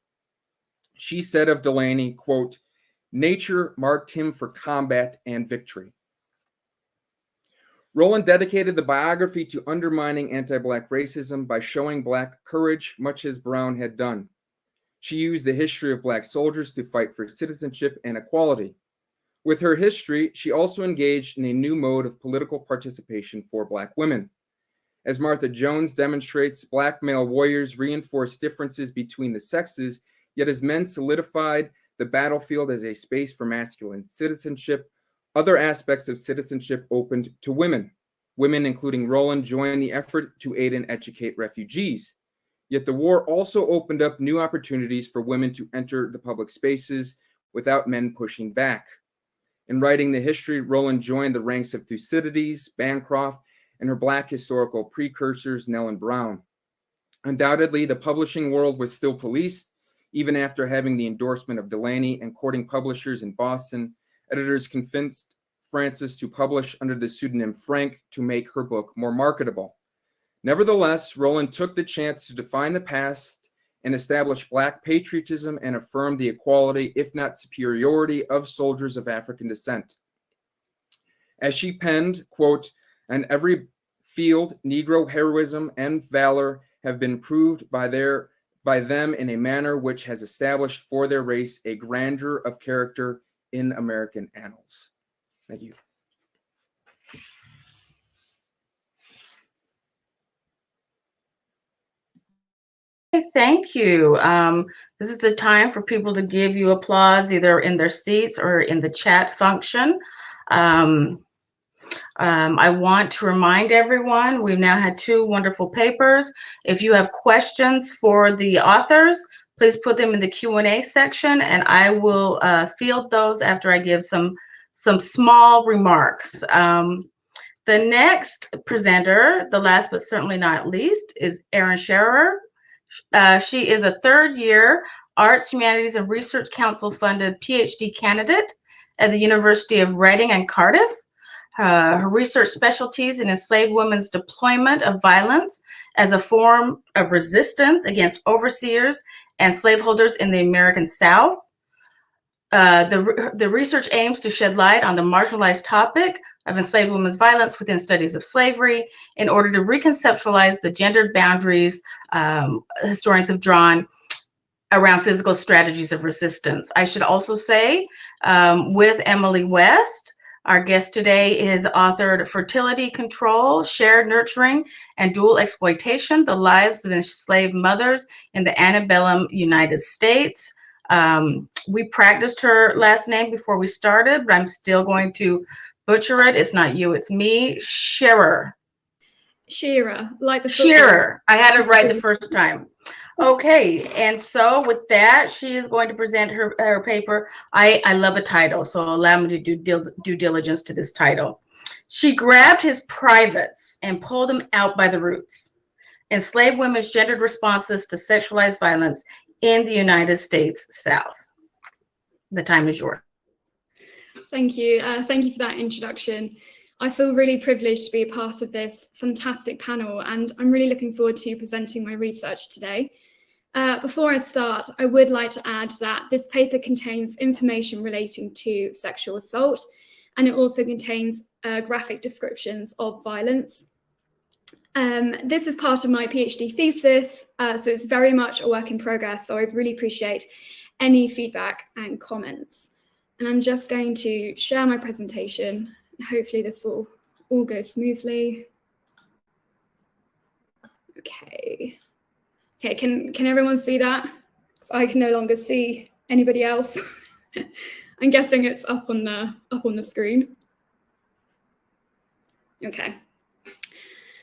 She said of Delany, quote, nature marked him for combat and victory. Rollin dedicated the biography to undermining anti-Black racism by showing Black courage, much as Brown had done. She used the history of Black soldiers to fight for citizenship and equality. With her history, she also engaged in a new mode of political participation for Black women. As Martha Jones demonstrates, Black male warriors reinforced differences between the sexes, yet as men solidified the battlefield as a space for masculine citizenship, other aspects of citizenship opened to women. Women, including Rollin, joined the effort to aid and educate refugees. Yet the war also opened up new opportunities for women to enter the public spaces without men pushing back. In writing the history, Rollin joined the ranks of Thucydides, Bancroft, and her Black historical precursors, Nell and Brown. Undoubtedly, the publishing world was still policed. Even after having the endorsement of Delany and courting publishers in Boston, editors convinced Frances to publish under the pseudonym Frank to make her book more marketable. Nevertheless, Rollin took the chance to define the past and establish Black patriotism and affirm the equality, if not superiority, of soldiers of African descent. As she penned, quote, "On every field, Negro heroism and valor have been proved by them in a manner which has established for their race a grandeur of character in American annals." Thank you. Thank you. This is the time for people to give you applause either in their seats or in the chat function. I want to remind everyone, we've now had 2 wonderful papers. If you have questions for the authors, please put them in the Q&A section, and I will field those after I give some small remarks. The next presenter, the last but certainly not least, is Erin Shearer. She is a 3rd-year Arts, Humanities, and Research Council funded PhD candidate at the University of Reading and Cardiff. Her research specialties in enslaved women's deployment of violence as a form of resistance against overseers and slaveholders in the American South. The research aims to shed light on the marginalized topic of enslaved women's violence within studies of slavery in order to reconceptualize the gendered boundaries historians have drawn around physical strategies of resistance. I should also say, with Emily West, our guest today is authored Fertility Control, Shared Nurturing, and Dual Exploitation, The Lives of Enslaved Mothers in the Antebellum United States. We practiced her last name before we started, but I'm still going to butcher it. It's not you, it's me. Shearer. Shearer, like the Shearer. I had it right the first time. Okay, and so with that, she is going to present her paper. I love a title, so allow me to do due diligence to this title. She grabbed his privates and pulled them out by the roots. Enslaved women's gendered responses to sexualized violence in the United States South. The time is yours. Thank you. Thank you for that introduction. I feel really privileged to be a part of this fantastic panel, and I'm really looking forward to presenting my research today. Before I start, I would like to add that this paper contains information relating to sexual assault, and it also contains graphic descriptions of violence. This is part of my PhD thesis, so it's very much a work in progress, so I'd really appreciate any feedback and comments. And I'm just going to share my presentation. Hopefully this will all go smoothly. Okay. Okay, can everyone see that? I can no longer see anybody else. I'm guessing it's up on the screen. Okay.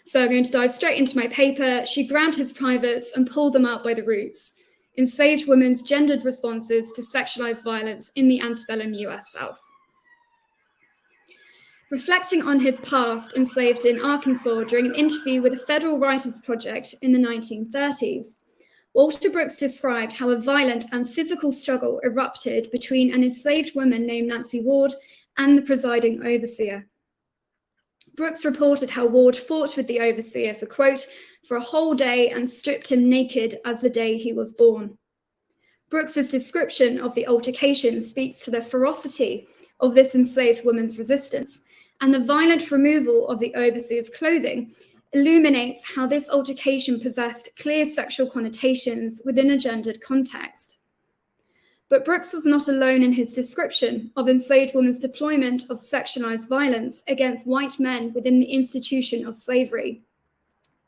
So I'm going to dive straight into my paper. She grabbed his privates and pulled them out by the roots. Enslaved women's gendered responses to sexualized violence in the antebellum US South. Reflecting on his past enslaved in Arkansas during an interview with a Federal Writers Project in the 1930s, Walter Brooks described how a violent and physical struggle erupted between an enslaved woman named Nancy Ward and the presiding overseer. Brooks reported how Ward fought with the overseer for, quote, for a whole day and stripped him naked as the day he was born. Brooks's description of the altercation speaks to the ferocity of this enslaved woman's resistance, and the violent removal of the overseer's clothing illuminates how this altercation possessed clear sexual connotations within a gendered context. But Brooks was not alone in his description of enslaved women's deployment of sexualized violence against white men within the institution of slavery.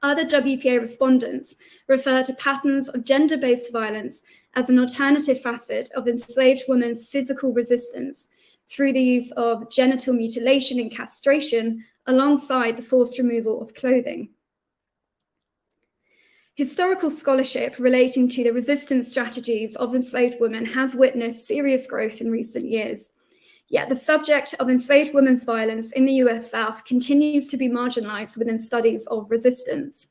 Other WPA respondents refer to patterns of gender-based violence as an alternative facet of enslaved women's physical resistance, through the use of genital mutilation and castration alongside the forced removal of clothing. Historical scholarship relating to the resistance strategies of enslaved women has witnessed serious growth in recent years. Yet the subject of enslaved women's violence in the US South continues to be marginalized within studies of resistance.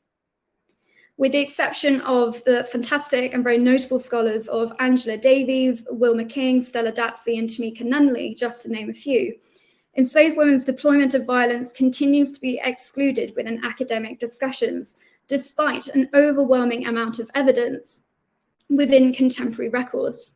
With the exception of the fantastic and very notable scholars of Angela Davies, Wilma King, Stella Datsey, and Tamika Nunley, just to name a few, enslaved women's deployment of violence continues to be excluded within academic discussions, despite an overwhelming amount of evidence within contemporary records.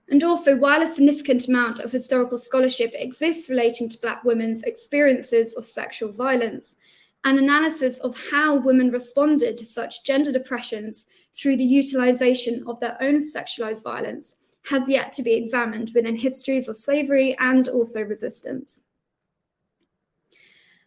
And also, while a significant amount of historical scholarship exists relating to Black women's experiences of sexual violence, an analysis of how women responded to such gendered oppressions through the utilization of their own sexualized violence has yet to be examined within histories of slavery and also resistance.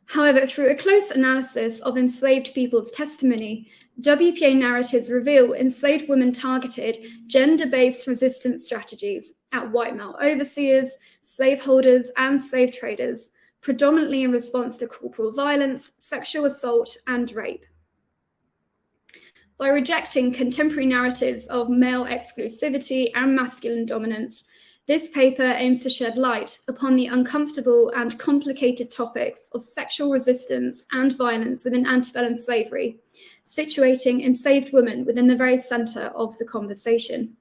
However, through a close analysis of enslaved people's testimony, WPA narratives reveal enslaved women targeted gender-based resistance strategies at white male overseers, slaveholders, and slave traders, predominantly in response to corporal violence, sexual assault, and rape. By rejecting contemporary narratives of male exclusivity and masculine dominance, this paper aims to shed light upon the uncomfortable and complicated topics of sexual resistance and violence within antebellum slavery, situating enslaved women within the very center of the conversation.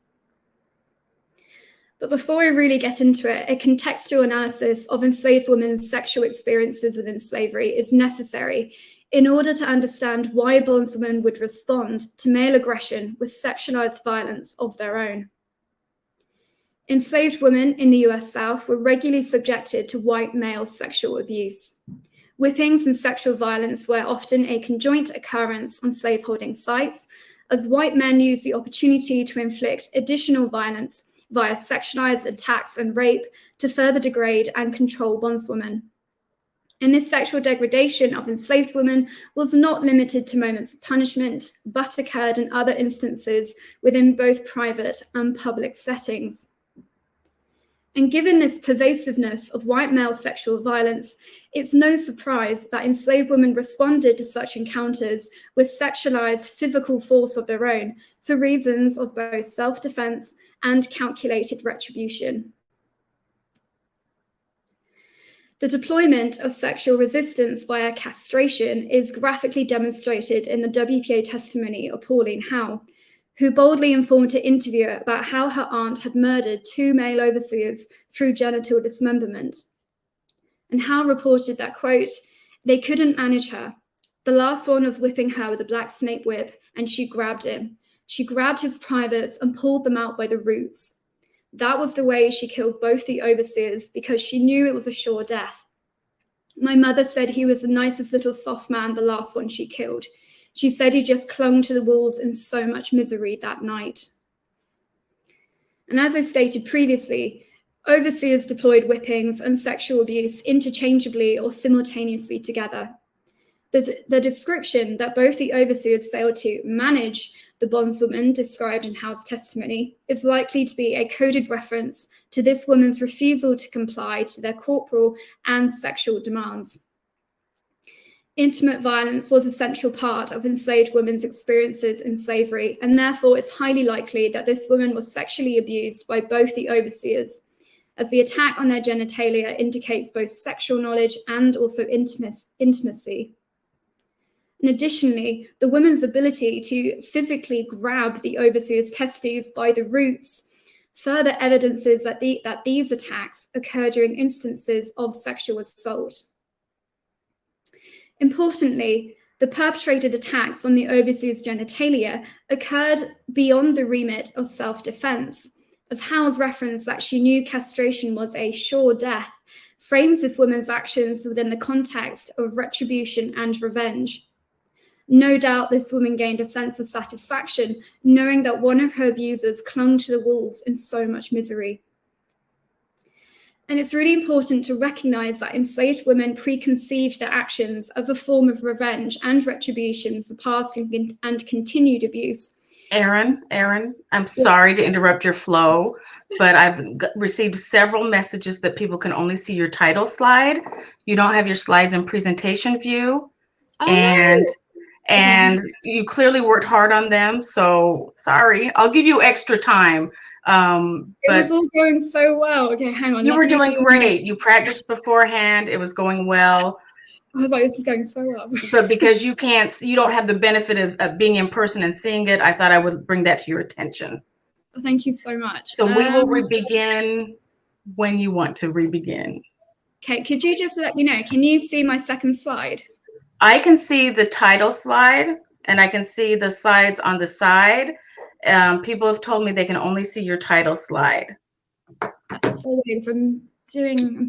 But before we really get into it, a contextual analysis of enslaved women's sexual experiences within slavery is necessary in order to understand why bondswomen would respond to male aggression with sexualized violence of their own. Enslaved women in the US South were regularly subjected to white male sexual abuse. Whippings and sexual violence were often a conjoint occurrence on slaveholding sites, as white men used the opportunity to inflict additional violence via sexualized attacks and rape to further degrade and control bondswomen. And this sexual degradation of enslaved women was not limited to moments of punishment, but occurred in other instances within both private and public settings. And given this pervasiveness of white male sexual violence, it's no surprise that enslaved women responded to such encounters with sexualized physical force of their own for reasons of both self-defense and calculated retribution. The deployment of sexual resistance via castration is graphically demonstrated in the WPA testimony of Pauline Howe, who boldly informed her interviewer about how her aunt had murdered 2 male overseers through genital dismemberment. And Howe reported that, quote, "They couldn't manage her. The last one was whipping her with a black snake whip, and she grabbed him. She grabbed his privates and pulled them out by the roots. That was the way she killed both the overseers because she knew it was a sure death. My mother said he was the nicest little soft man, the last one she killed. She said he just clung to the walls in so much misery that night." And as I stated previously, overseers deployed whippings and sexual abuse interchangeably or simultaneously together. The description that both the overseers failed to manage the bondswoman described in Howe's testimony is likely to be a coded reference to this woman's refusal to comply to their corporal and sexual demands. Intimate violence was a central part of enslaved women's experiences in slavery, and therefore it's highly likely that this woman was sexually abused by both the overseers, as the attack on their genitalia indicates both sexual knowledge and also intimacy. And additionally, the woman's ability to physically grab the overseer's testes by the roots further evidences that these attacks occur during instances of sexual assault. Importantly, the perpetrated attacks on the overseer's genitalia occurred beyond the remit of self-defense, as Howe's reference that she knew castration was a sure death frames this woman's actions within the context of retribution and revenge. No doubt this woman gained a sense of satisfaction knowing that one of her abusers clung to the walls in so much misery. And it's really important to recognize that enslaved women preconceived their actions as a form of revenge and retribution for past and continued abuse, Erin, I'm sorry to interrupt your flow, but I've received several messages that people can only see your title slide. You don't have your slides in presentation view. Oh, and no. and you clearly worked hard on them. So sorry, I'll give you extra time. It But was all going so well. Okay, hang on. you were doing great. You practiced beforehand. It was going well. I was like, this is going so well. But because you don't have the benefit of being in person and seeing it, I thought I would bring that to your attention. Thank you so much. So we will begin when you want to begin. Okay, could you just let me know, can you see my second slide? I can see the title slide and I can see the slides on the side. People have told me they can only see your title slide. So I'm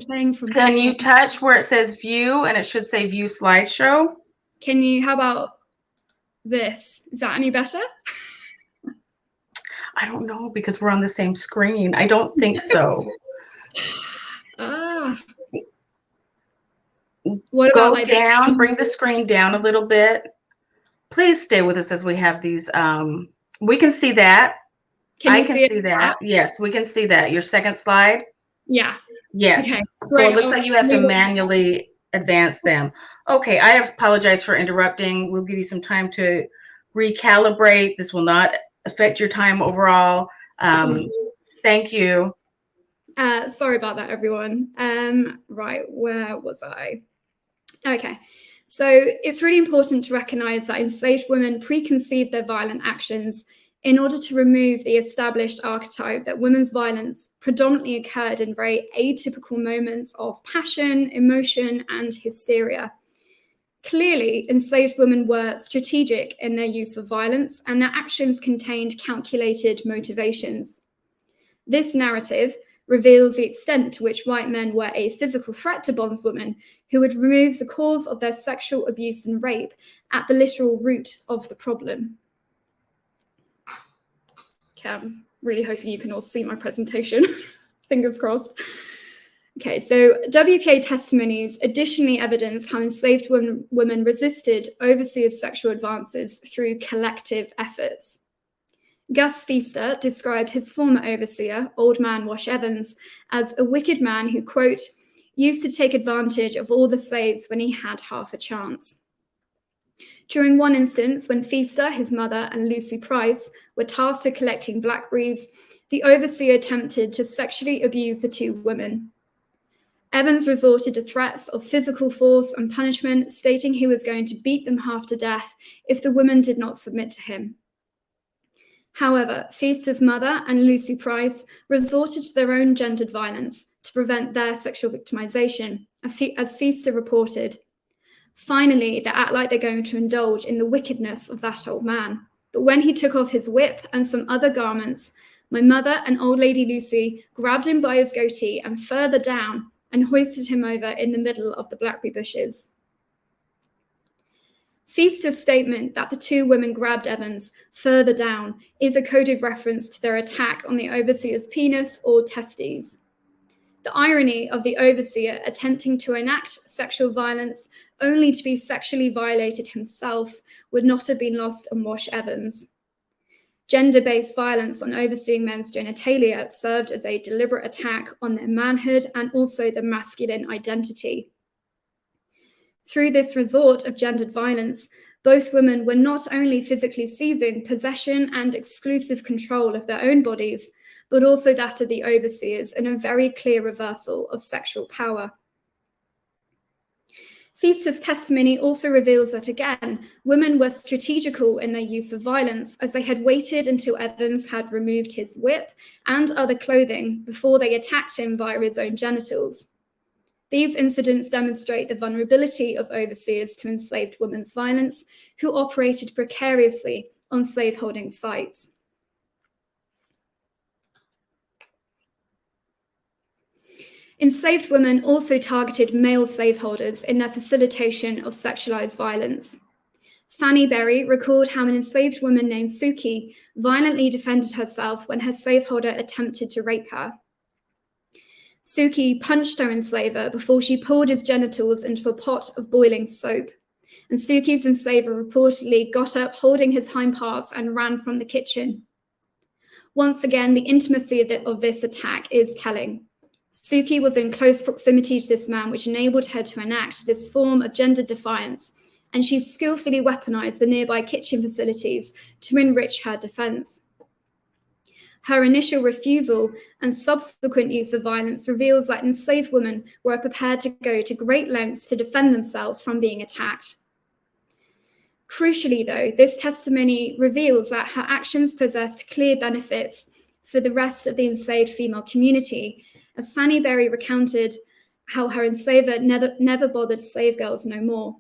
playing from. Can you touch where it says view and it should say view slideshow? Can you, how about this? Is that any better? I don't know because we're on the same screen. I don't think so. What Go about like down, bring the screen down a little bit. Please stay with us as we have these. We can see that. I can see that. Yes, we can see that. Your second slide? Yeah. Yes. Okay, so it looks like you have to manually advance them. Okay, I apologize for interrupting. We'll give you some time to recalibrate. This will not affect your time overall. Thank you. Sorry about that, everyone. Right, where was I? Okay, so it's really important to recognize that enslaved women preconceived their violent actions in order to remove the established archetype that women's violence predominantly occurred in very atypical moments of passion, emotion, and hysteria. Clearly, enslaved women were strategic in their use of violence, and their actions contained calculated motivations. This narrative reveals the extent to which white men were a physical threat to bondswomen who would remove the cause of their sexual abuse and rape at the literal root of the problem. Okay, I'm really hoping you can all see my presentation. Fingers crossed. Okay, so WK testimonies additionally evidence how enslaved women resisted overseers' sexual advances through collective efforts. Gus Feaster described his former overseer, Old Man Wash Evans, as a wicked man who, quote, used to take advantage of all the slaves when he had half a chance. During one instance, when Feaster, his mother, and Lucy Price were tasked with collecting blackberries, the overseer attempted to sexually abuse the two women. Evans resorted to threats of physical force and punishment, stating he was going to beat them half to death if the women did not submit to him. However, Feaster's mother and Lucy Price resorted to their own gendered violence to prevent their sexual victimization, as Feaster reported. Finally, they act like they're going to indulge in the wickedness of that old man. But when he took off his whip and some other garments, my mother and old lady Lucy grabbed him by his goatee and further down and hoisted him over in the middle of the blackberry bushes. Feaster's statement that the two women grabbed Evans further down is a coded reference to their attack on the overseer's penis or testes. The irony of the overseer attempting to enact sexual violence only to be sexually violated himself would not have been lost on Wash Evans. Gender-based violence on overseeing men's genitalia served as a deliberate attack on their manhood and also their masculine identity. Through this resort of gendered violence, both women were not only physically seizing possession and exclusive control of their own bodies, but also that of the overseers in a very clear reversal of sexual power. Feaster's testimony also reveals that, again, women were strategical in their use of violence, as they had waited until Evans had removed his whip and other clothing before they attacked him via his own genitals. These incidents demonstrate the vulnerability of overseers to enslaved women's violence, who operated precariously on slaveholding sites. Enslaved women also targeted male slaveholders in their facilitation of sexualized violence. Fanny Berry recalled how an enslaved woman named Suki violently defended herself when her slaveholder attempted to rape her. Suki punched her enslaver before she poured his genitals into a pot of boiling soap. and Suki's enslaver reportedly got up holding his hind parts and ran from the kitchen. Once again, the intimacy of this attack is telling. Suki was in close proximity to this man, which enabled her to enact this form of gender defiance, and she skillfully weaponized the nearby kitchen facilities to enrich her defense. Her initial refusal and subsequent use of violence reveals that enslaved women were prepared to go to great lengths to defend themselves from being attacked. Crucially, though, this testimony reveals that her actions possessed clear benefits for the rest of the enslaved female community, as Fanny Berry recounted how her enslaver never bothered slave girls no more.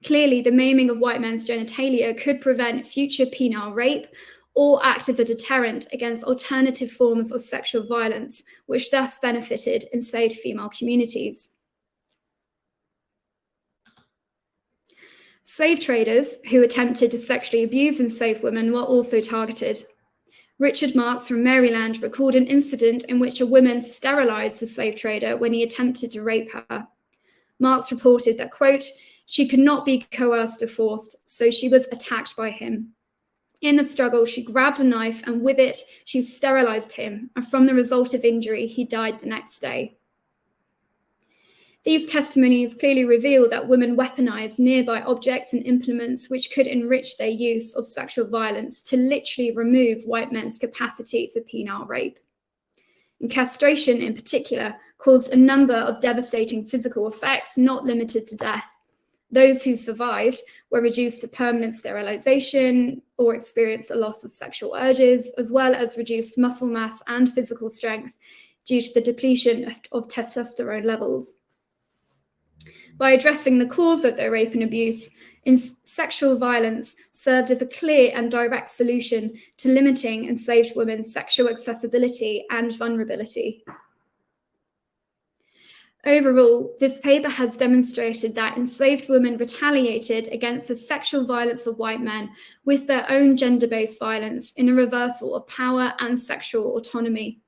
Clearly, the maiming of white men's genitalia could prevent future penile rape or act as a deterrent against alternative forms of sexual violence, which thus benefited enslaved female communities. Slave traders who attempted to sexually abuse enslaved women were also targeted. Richard Marks from Maryland recalled an incident in which a woman sterilized a slave trader when he attempted to rape her. Marks reported that, quote, "She could not be coerced or forced, so she was attacked by him. In the struggle, she grabbed a knife and with it, she sterilized him, and from the result of injury, he died the next day." These testimonies clearly reveal that women weaponized nearby objects and implements which could enrich their use of sexual violence to literally remove white men's capacity for penile rape. And castration, in particular, caused a number of devastating physical effects not limited to death. Those who survived were reduced to permanent sterilization or experienced a loss of sexual urges, as well as reduced muscle mass and physical strength due to the depletion of testosterone levels. By addressing the cause of their rape and abuse, sexual violence served as a clear and direct solution to limiting enslaved women's sexual accessibility and vulnerability. Overall, this paper has demonstrated that enslaved women retaliated against the sexual violence of white men with their own gender-based violence in a reversal of power and sexual autonomy.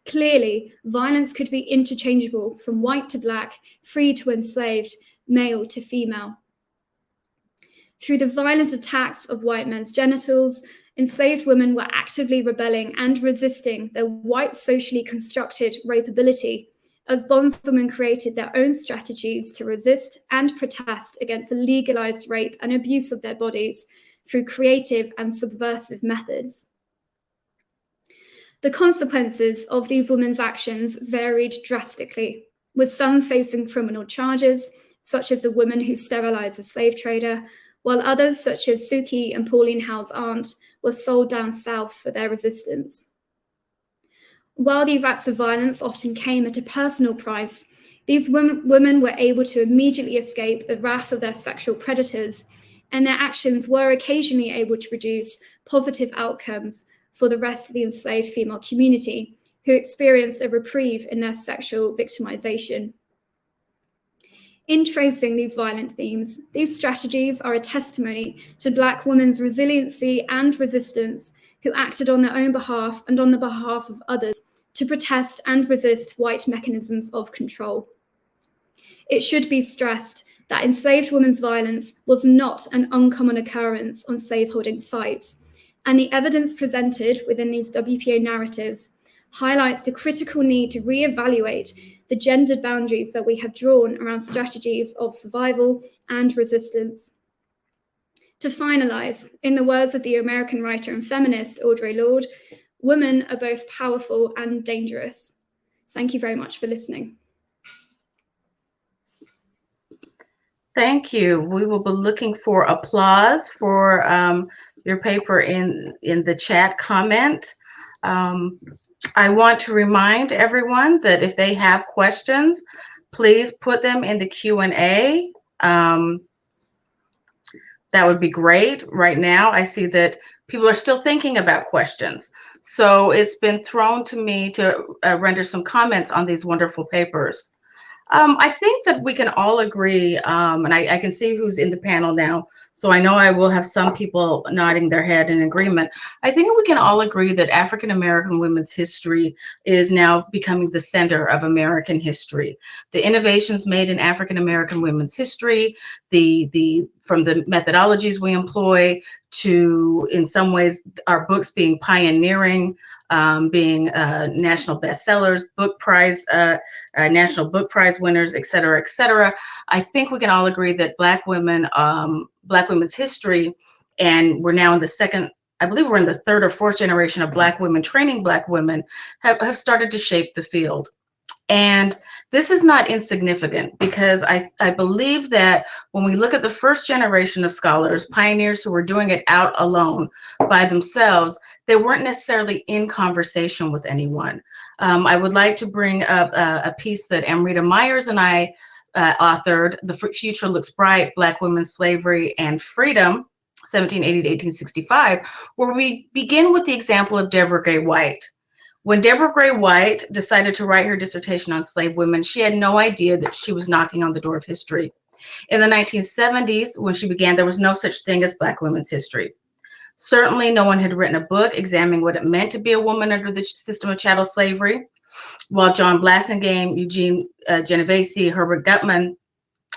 Clearly, violence could be interchangeable from white to black, free to enslaved, male to female. Through the violent attacks of white men's genitals, enslaved women were actively rebelling and resisting their white socially constructed rapeability, as bondswomen created their own strategies to resist and protest against the legalized rape and abuse of their bodies through creative and subversive methods. The consequences of these women's actions varied drastically, with some facing criminal charges, such as a woman who sterilized a slave trader, while others, such as Suki and Pauline Howe's aunt, were sold down south for their resistance. While these acts of violence often came at a personal price, these women were able to immediately escape the wrath of their sexual predators, and their actions were occasionally able to produce positive outcomes for the rest of the enslaved female community, who experienced a reprieve in their sexual victimization. In tracing these violent themes, these strategies are a testimony to Black women's resiliency and resistance, who acted on their own behalf and on the behalf of others to protest and resist white mechanisms of control. It should be stressed that enslaved women's violence was not an uncommon occurrence on slaveholding sites, and the evidence presented within these WPA narratives highlights the critical need to reevaluate the gendered boundaries that we have drawn around strategies of survival and resistance. To finalize, in the words of the American writer and feminist Audre Lorde, women are both powerful and dangerous. Thank you very much for listening. Thank you. We will be looking for applause for your paper in the chat comment. I want to remind everyone that if they have questions, please put them in the Q&A. That would be great. Right now, I see that people are still thinking about questions. So it's been thrown to me to render some comments on these wonderful papers. I think that we can all agree, and I can see who's in the panel now. So I know I will have some people nodding their head in agreement. I think we can all agree that African American women's history is now becoming the center of American history. The innovations made in African American women's history, from the methodologies we employ to, in some ways, our books being pioneering, being national bestsellers, national book prize winners, et cetera, et cetera. I think we can all agree that Black women's history, and we're now in the second, I believe we're in the third or fourth generation of Black women training Black women, have started to shape the field. And this is not insignificant, because I believe that when we look at the first generation of scholars, pioneers who were doing it out alone by themselves, they weren't necessarily in conversation with anyone. I would like to bring up a piece that Amrita Myers and I authored, The Future Looks Bright, Black Women's Slavery and Freedom, 1780 to 1865, where we begin with the example of Deborah Gray White. When Deborah Gray White decided to write her dissertation on slave women, she had no idea that she was knocking on the door of history. In the 1970s, when she began, there was no such thing as Black women's history. Certainly, no one had written a book examining what it meant to be a woman under the system of chattel slavery. While John Blassingame, Eugene Genovese, Herbert Gutman,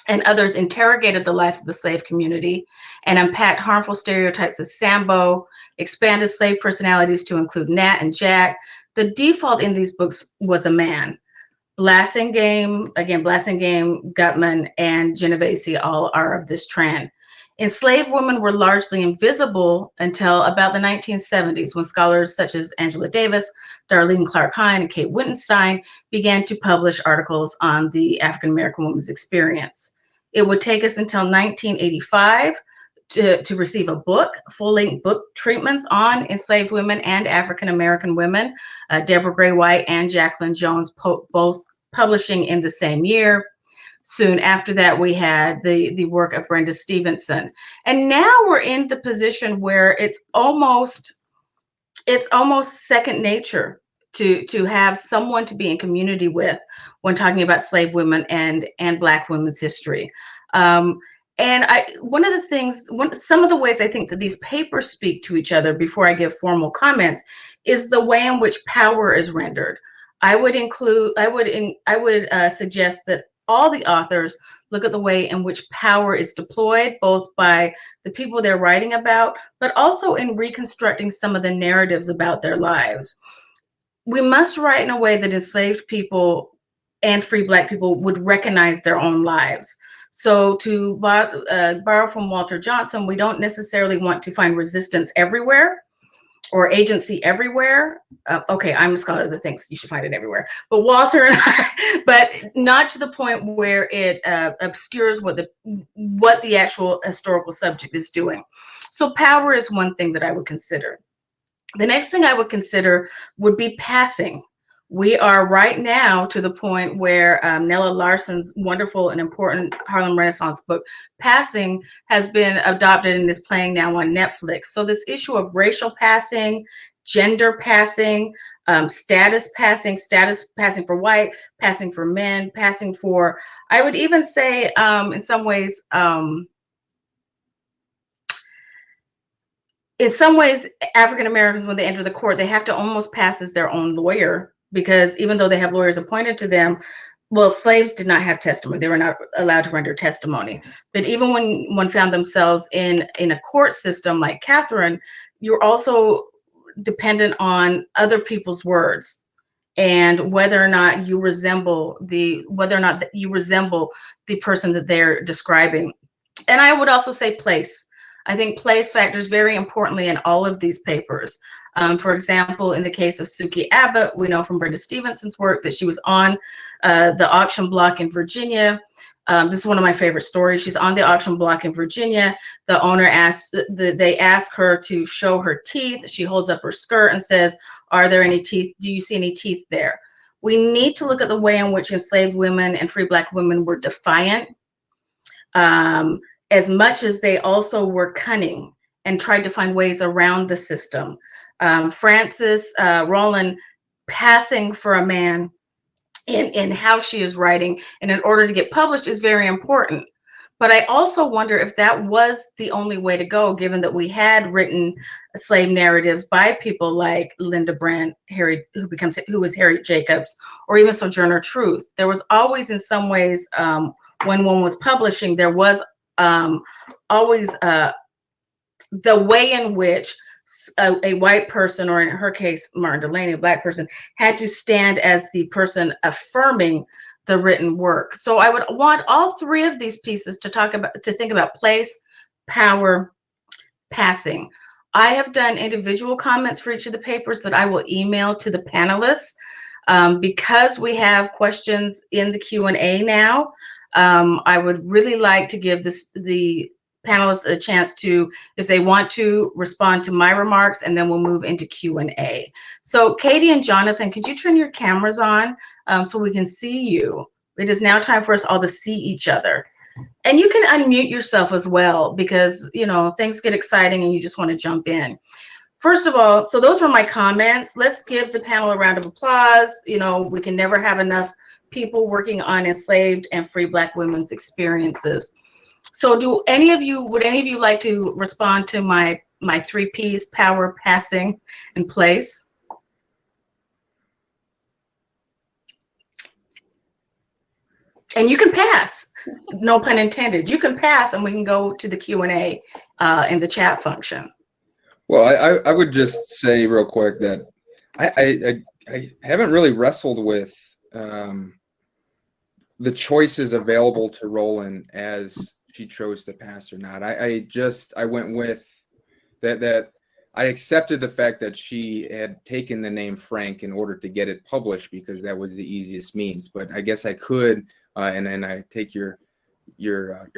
and others interrogated the life of the slave community and unpacked harmful stereotypes of Sambo, expanded slave personalities to include Nat and Jack, the default in these books was a man. Blassingame, Gutman, and Genovese all are of this trend. Enslaved women were largely invisible until about the 1970s, when scholars such as Angela Davis, Darlene Clark Hine, and Kate Wittenstein began to publish articles on the African American woman's experience. It would take us until 1985 to receive a book, full-length book treatments on enslaved women and African American women, Deborah Gray White and Jacqueline Jones both publishing in the same year. Soon after that, we had the work of Brenda Stevenson. And now we're in the position where it's almost second nature to have someone to be in community with when talking about slave women and Black women's history. And some of the ways I think that these papers speak to each other, before I give formal comments, is the way in which power is rendered. I would suggest that all the authors look at the way in which power is deployed, both by the people they're writing about, but also in reconstructing some of the narratives about their lives. We must write in a way that enslaved people and free Black people would recognize their own lives. So to borrow from Walter Johnson, we don't necessarily want to find resistance everywhere or agency everywhere. Okay, I'm a scholar that thinks you should find it everywhere. But Walter and I, but not to the point where it obscures what the actual historical subject is doing. So power is one thing that I would consider. The next thing I would consider would be passing. We are right now to the point where Nella Larson's wonderful and important Harlem Renaissance book, Passing, has been adopted and is playing now on Netflix. So this issue of racial passing, gender passing, status passing for white, passing for men, passing for, I would even say in some ways, African Americans, when they enter the court, they have to almost pass as their own lawyer, because even though they have lawyers appointed to them, well, slaves did not have testimony. They were not allowed to render testimony. But even when one found themselves in a court system like Catherine, you're also dependent on other people's words and whether or not you resemble the person that they're describing. And I would also say place. I think place factors very importantly in all of these papers. For example, in the case of Suki Abbott, we know from Brenda Stevenson's work that she was on the auction block in Virginia. This is one of my favorite stories. She's on the auction block in Virginia. The owner they ask her to show her teeth. She holds up her skirt and says, "Are there any teeth? Do you see any teeth there?" We need to look at the way in which enslaved women and free Black women were defiant, as much as they also were cunning and tried to find ways around the system. Frances Rollin passing for a man in how she is writing and in order to get published is very important. But I also wonder if that was the only way to go, given that we had written slave narratives by people like Linda Brand, who was Harriet Jacobs, or even Sojourner Truth. There was always, in some ways, when one was publishing, there was always the way in which a white person, or in her case, Martin Delany, a Black person, had to stand as the person affirming the written work. So I would want all three of these pieces to think about place, power, passing. I have done individual comments for each of the papers that I will email to the panelists. Because we have questions in the Q&A now, I would really like to give the panelists a chance to, if they want to, respond to my remarks, and then we'll move into Q&A. So Katy and Jonathan, could you turn your cameras on so we can see you? It is now time for us all to see each other. And you can unmute yourself as well, because, you know, things get exciting and you just want to jump in. First of all, so those were my comments. Let's give the panel a round of applause. You know, we can never have enough people working on enslaved and free Black women's experiences. So would any of you like to respond to my three P's: power, passing, and place? And you can pass, no pun intended. You can pass, and we can go to the Q&A in the chat function. Well, I would just say real quick that I haven't really wrestled with the choices available to Rollin as she chose to pass or not. I went with that I accepted the fact that she had taken the name Frank in order to get it published, because that was the easiest means. But I guess I could, and I take your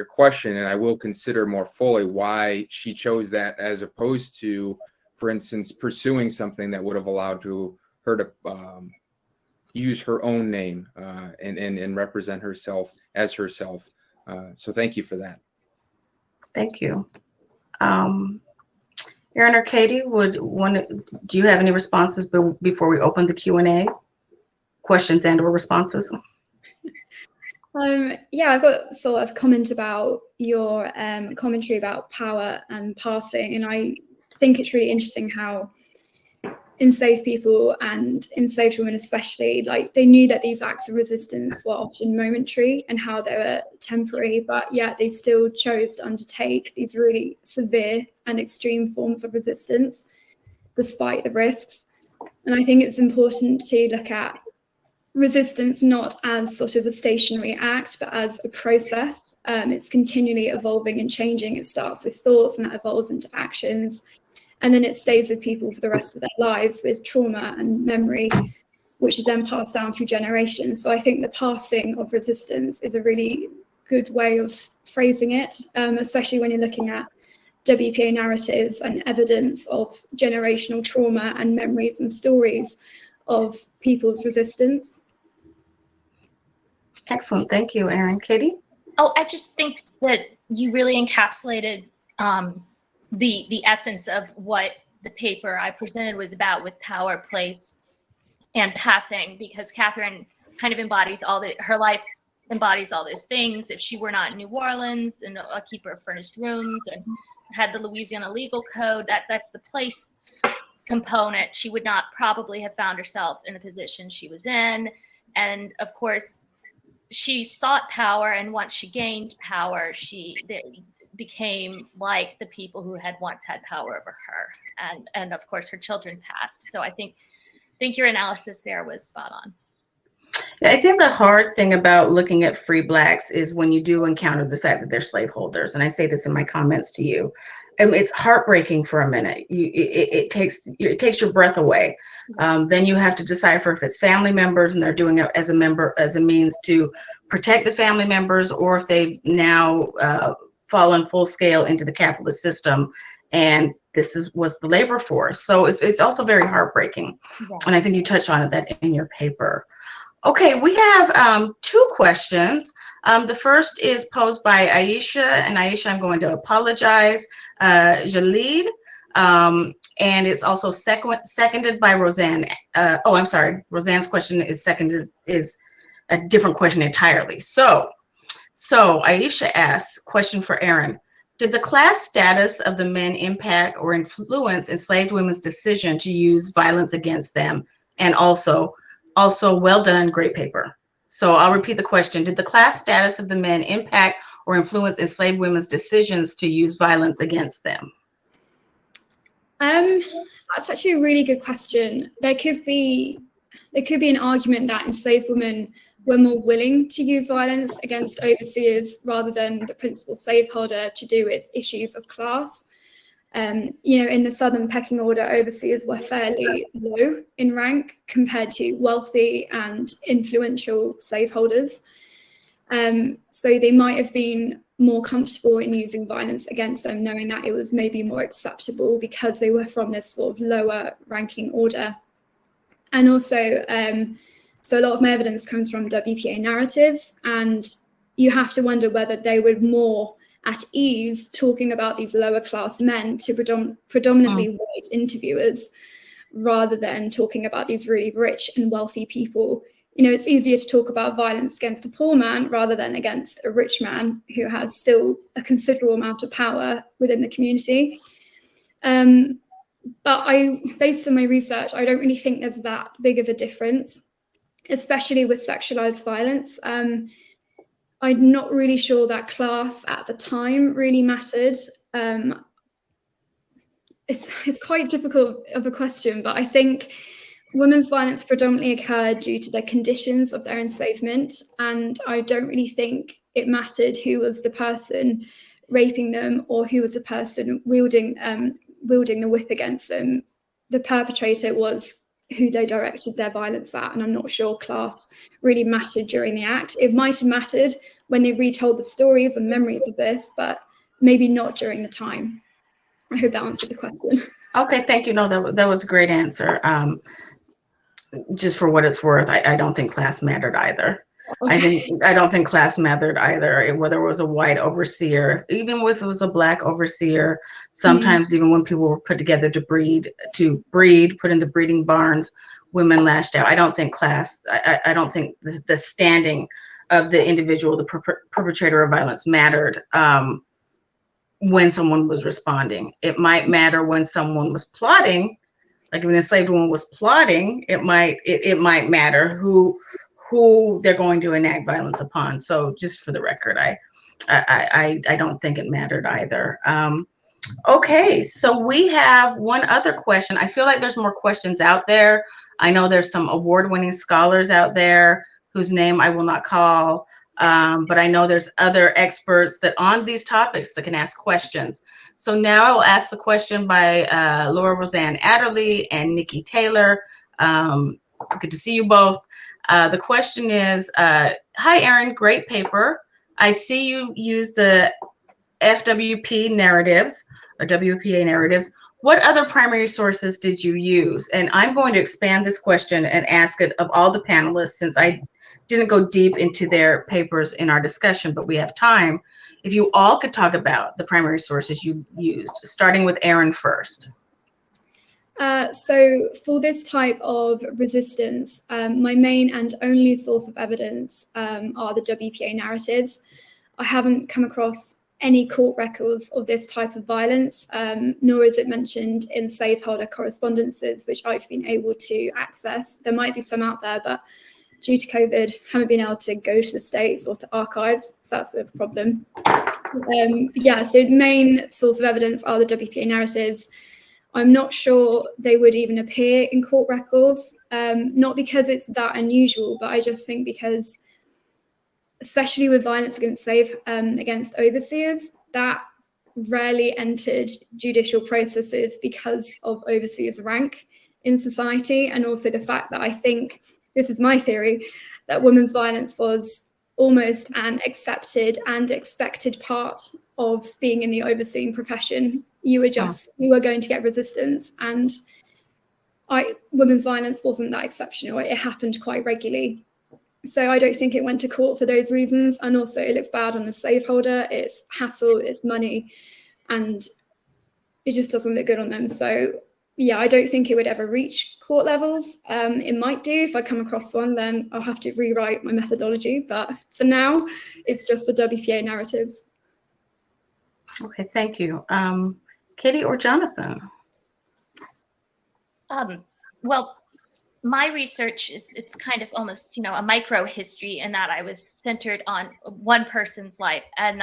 question, and I will consider more fully why she chose that, as opposed to, for instance, pursuing something that would have allowed her to use her own name and represent herself as herself. So thank you for that. Thank you. Erin or Katy, do you have any responses before we open the Q&A? Questions and/or responses? Yeah, I've got sort of comment about your commentary about power and passing, and I think it's really interesting how enslaved people, and enslaved women especially, like, they knew that these acts of resistance were often momentary and how they were temporary, but yet they still chose to undertake these really severe and extreme forms of resistance despite the risks. And I think it's important to look at resistance not as sort of a stationary act, but as a process. It's continually evolving and changing. It starts with thoughts and that evolves into actions. And then it stays with people for the rest of their lives with trauma and memory, which is then passed down through generations. So I think the passing of resistance is a really good way of phrasing it, especially when you're looking at WPA narratives and evidence of generational trauma and memories and stories of people's resistance. Excellent. Thank you, Erin. Katy? Oh, I just think that you really encapsulated the essence of what the paper I presented was about, with power, place, and passing, because Catherine kind of embodies her life embodies all those things. If she were not in New Orleans and a keeper of furnished rooms and had the Louisiana legal code, that's the place component. She would not probably have found herself in the position she was in. And of course, she sought power, and once she gained power, she became like the people who had once had power over her, and of course her children passed. So I think your analysis there was spot on. Yeah, I think the hard thing about looking at free Blacks is when you do encounter the fact that they're slaveholders, and I say this in my comments to you, it's heartbreaking for a minute. It takes your breath away. Then you have to decipher if it's family members and they're doing it as a means to protect the family members, or if they've now fallen full scale into the capitalist system, and was the labor force. So it's also very heartbreaking. Yeah. And I think you touched on that in your paper. Okay, we have two questions. The first is posed by Aisha, and Aisha, I'm going to apologize, Jalid, and it's also seconded by Roseanne. I'm sorry, Roseanne's question is a different question entirely. So So Aisha asks, question for Erin. Did the class status of the men impact or influence enslaved women's decision to use violence against them? And also, well done, great paper. So I'll repeat the question. Did the class status of the men impact or influence enslaved women's decisions to use violence against them? That's actually a really good question. There could be an argument that enslaved women were more willing to use violence against overseers rather than the principal slaveholder to do with issues of class. In the Southern pecking order, overseers were fairly low in rank compared to wealthy and influential slaveholders. So they might have been more comfortable in using violence against them, knowing that it was maybe more acceptable because they were from this sort of lower ranking order. And also, so a lot of my evidence comes from WPA narratives, and you have to wonder whether they were more at ease talking about these lower class men to predominantly white interviewers rather than talking about these really rich and wealthy people. It's easier to talk about violence against a poor man rather than against a rich man who has still a considerable amount of power within the community. But based on my research, I don't really think there's that big of a difference, especially with sexualized violence. I'm not really sure that class at the time really mattered. It's quite difficult of a question, but I think women's violence predominantly occurred due to the conditions of their enslavement, and I don't really think it mattered who was the person raping them or who was the person wielding the whip against them. The perpetrator was who they directed their violence at, and I'm not sure class really mattered during the act. It might have mattered when they retold the stories and memories of this, but maybe not during the time. I hope that answered the question. Okay, thank you. No, that was a great answer. Just for what it's worth, I don't think class mattered either. Okay. I don't think class mattered either, whether it was a white overseer, even if it was a black overseer. Sometimes even when people were put together to breed, put in the breeding barns, women lashed out. I don't think class, I don't think the standing of the individual, the perpetrator of violence mattered when someone was responding. It might matter when someone was plotting. Like if an enslaved woman was plotting, it might matter who they're going to enact violence upon. So just for the record, I don't think it mattered either. Okay, so we have one other question. I feel like there's more questions out there. I know there's some award-winning scholars out there whose name I will not call, but I know there's other experts that on these topics that can ask questions. So now I will ask the question by Laura Roseanne Adderley and Nikki Taylor. Good to see you both. The question is, hi, Erin, great paper. I see you use the FWP narratives or WPA narratives. What other primary sources did you use? And I'm going to expand this question and ask it of all the panelists, since I didn't go deep into their papers in our discussion, but we have time. If you all could talk about the primary sources you used, starting with Erin first. So for this type of resistance, my main and only source of evidence are the WPA narratives. I haven't come across any court records of this type of violence, nor is it mentioned in slaveholder correspondences, which I've been able to access. There might be some out there, but due to COVID, haven't been able to go to the States or to archives, so that's a bit of a problem. So the main source of evidence are the WPA narratives. I'm not sure they would even appear in court records, not because it's that unusual, but I just think because, especially with violence against overseers, that rarely entered judicial processes because of overseers' rank in society, and also the fact that I think, this is my theory, that women's violence was almost an accepted and expected part of being in the overseeing profession. You were going to get resistance, and women's violence wasn't that exceptional. It happened quite regularly. So I don't think it went to court for those reasons. And also it looks bad on the slaveholder. It's hassle, it's money, and it just doesn't look good on them. So yeah, I don't think it would ever reach court levels. It might do. If I come across one, then I'll have to rewrite my methodology. But for now, it's just the WPA narratives. Okay, thank you. Katy or Jonathan? Well, my research it's kind of almost, a micro history in that I was centered on one person's life. And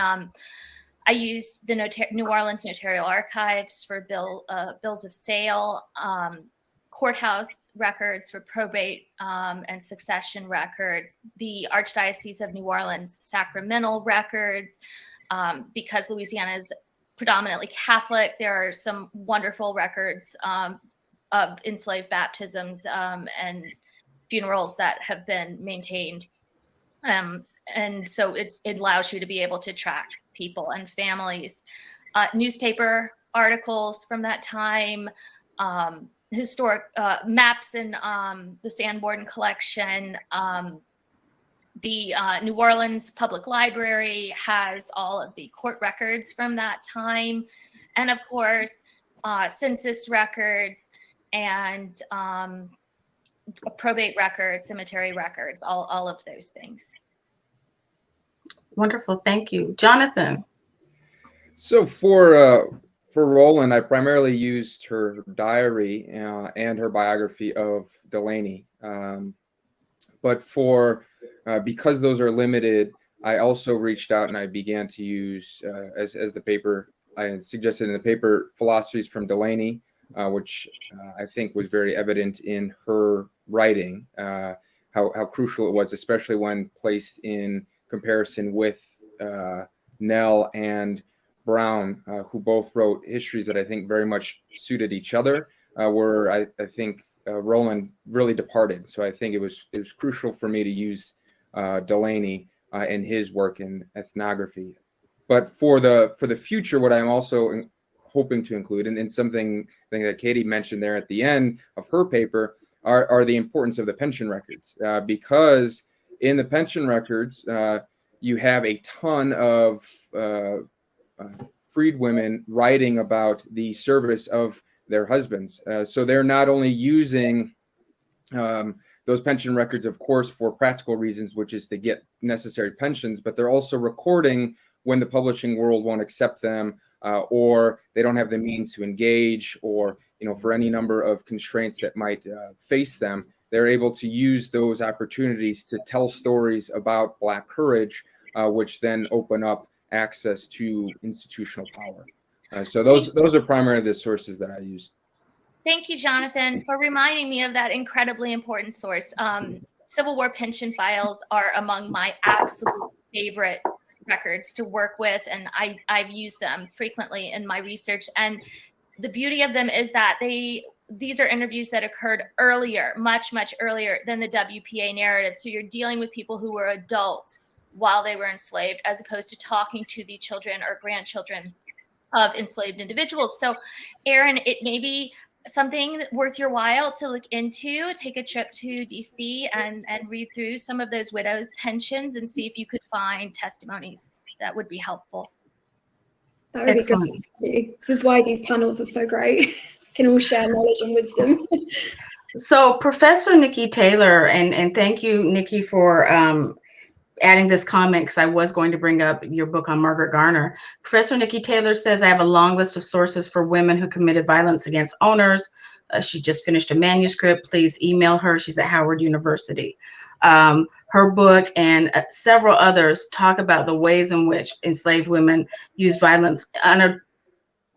I used the New Orleans Notarial Archives for bills of sale, courthouse records for probate and succession records, the Archdiocese of New Orleans sacramental records. Because Louisiana is predominantly Catholic, there are some wonderful records of enslaved baptisms and funerals that have been maintained. And so it allows you to be able to track people and families. Newspaper articles from that time, historic maps in the Sanborn collection. The New Orleans Public Library has all of the court records from that time. And of course, census records and probate records, cemetery records, all of those things. Wonderful, thank you. Jonathan? So for Rollin, I primarily used her diary and her biography of Delany. But because those are limited, I also reached out and I began to use, as the paper, I suggested in the paper, philosophies from Delany, which I think was very evident in her writing, how crucial it was, especially when placed in comparison with Nell and Brown, who both wrote histories that I think very much suited each other, where I think Rollin really departed. So I think it was crucial for me to use Delany and his work in ethnography. But for the future, what I'm also hoping to include, and something that Katy mentioned there at the end of her paper, are the importance of the pension records, because in the pension records, you have a ton of freed women writing about the service of their husbands. So they're not only using those pension records, of course, for practical reasons, which is to get necessary pensions, but they're also recording when the publishing world won't accept them, or they don't have the means to engage, or for any number of constraints that might face them. They're able to use those opportunities to tell stories about Black courage, which then open up access to institutional power. So those are primarily the sources that I used. Thank you, Jonathan, for reminding me of that incredibly important source. Civil War pension files are among my absolute favorite records to work with, and I've used them frequently in my research. And the beauty of them is that these are interviews that occurred earlier, much earlier than the WPA narrative. So you're dealing with people who were adults while they were enslaved, as opposed to talking to the children or grandchildren of enslaved individuals. So, Erin, it may be something worth your while to look into. Take a trip to DC and read through some of those widows' pensions and see if you could find testimonies that would be helpful. That would Excellent. be good. This is why these panels are so great. Can all share knowledge and wisdom. So Professor Nikki Taylor, and thank you, Nikki, for adding this comment, because I was going to bring up your book on Margaret Garner. Professor Nikki Taylor says, I have a long list of sources for women who committed violence against owners. She just finished a manuscript. Please email her. She's at Howard University. Her book and several others talk about the ways in which enslaved women use violence on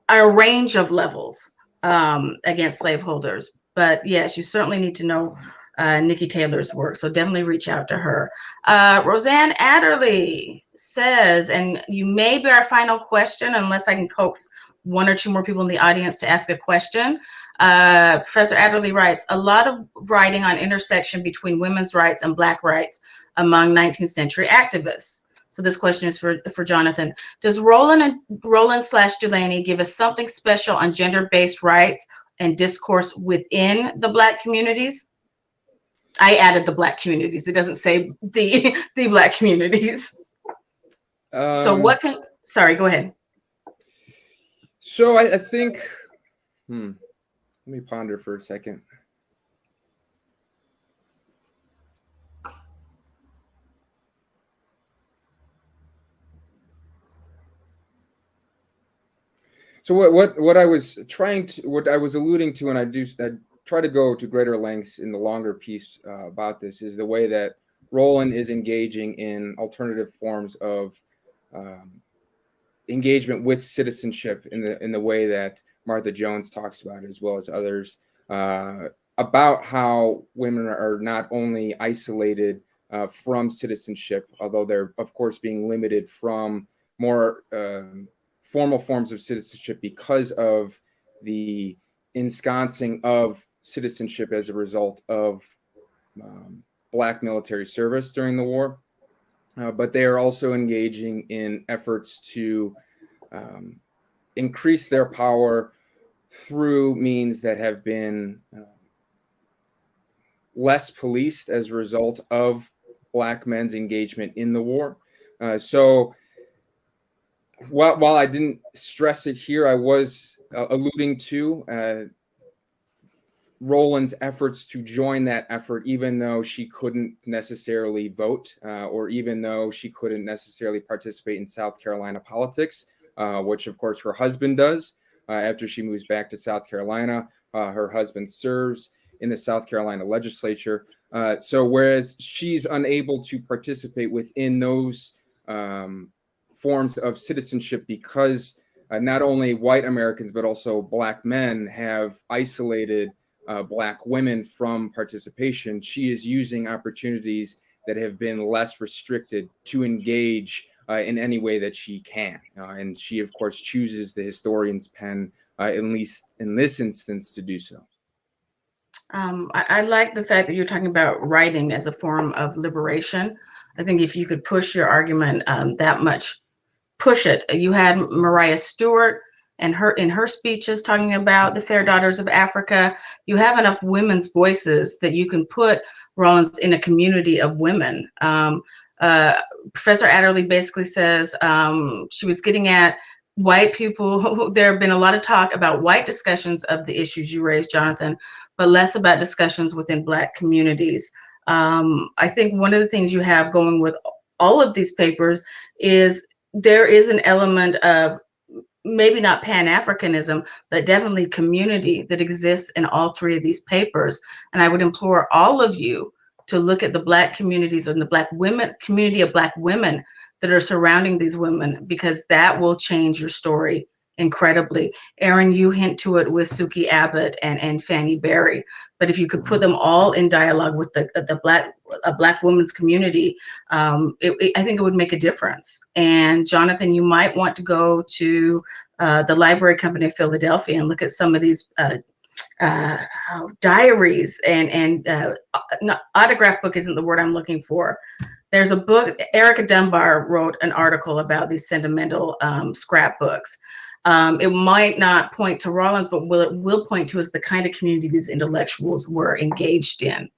a range of levels against slaveholders. But yes, you certainly need to know Nikki Taylor's work, so definitely reach out to her. Roseanne Adderley says, and you may be our final question unless I can coax one or two more people in the audience to ask a question. Professor Adderley writes, a lot of writing on intersection between women's rights and Black rights among 19th century activists. So this question is for Jonathan. Does Rollin/Delany give us something special on gender-based rights and discourse within the Black communities? I added the Black communities. It doesn't say the Black communities. So what can, sorry, go ahead. So I think, Let me ponder for a second. So what I was alluding to, and I try to go to greater lengths in the longer piece about this, is the way that Rollin is engaging in alternative forms of engagement with citizenship in the way that Martha Jones talks about it, as well as others, about how women are not only isolated from citizenship, although they're of course being limited from more formal forms of citizenship because of the ensconcing of citizenship as a result of Black military service during the war. But they are also engaging in efforts to increase their power through means that have been less policed as a result of Black men's engagement in the war. So while I didn't stress it here, I was alluding to Rollin's efforts to join that effort, even though she couldn't necessarily vote, or even though she couldn't necessarily participate in South Carolina politics, which of course her husband does. After she moves back to South Carolina, her husband serves in the South Carolina legislature. So whereas she's unable to participate within those forms of citizenship because not only white Americans, but also Black men have isolated Black women from participation, she is using opportunities that have been less restricted to engage in any way that she can. And she, of course, chooses the historian's pen, at least in this instance, to do so. I like the fact that you're talking about writing as a form of liberation. I think if you could push your argument that much, push it. You had Mariah Stewart and in her speeches talking about the fair daughters of Africa. You have enough women's voices that you can put Rollins in a community of women. Professor Adderley basically says she was getting at white people. There have been a lot of talk about white discussions of the issues you raised, Jonathan, but less about discussions within Black communities. I think one of the things you have going with all of these papers is there is an element of maybe not Pan-Africanism, but definitely community that exists in all three of these papers. And I would implore all of you to look at the Black communities and the Black women community of Black women that are surrounding these women, because that will change your story incredibly. Erin, you hint to it with Suki Abbott and Fannie Berry, but if you could put them all in dialogue with the Black women's community, I think it would make a difference. And Jonathan, you might want to go to the Library Company of Philadelphia and look at some of these diaries and autograph book isn't the word I'm looking for. There's a book, Erica Dunbar wrote an article about these sentimental scrapbooks. It might not point to Rollins, but what it will point to is the kind of community these intellectuals were engaged in.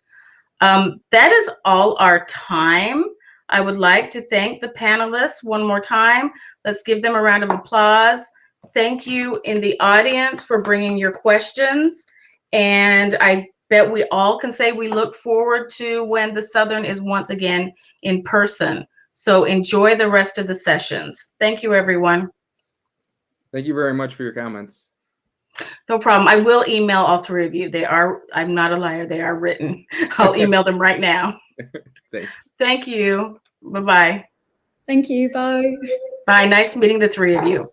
That is all our time. I would like to thank the panelists one more time. Let's give them a round of applause. Thank you in the audience for bringing your questions. And I bet we all can say we look forward to when the Southern is once again in person. So enjoy the rest of the sessions. Thank you, everyone. Thank you very much for your comments. No problem. I will email all three of you. They are, I'm not a liar, they are written. I'll email them right now. Thanks. Thank you. Bye-bye. Thank you. Bye. Bye. Nice meeting the three of you.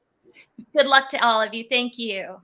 Good luck to all of you. Thank you.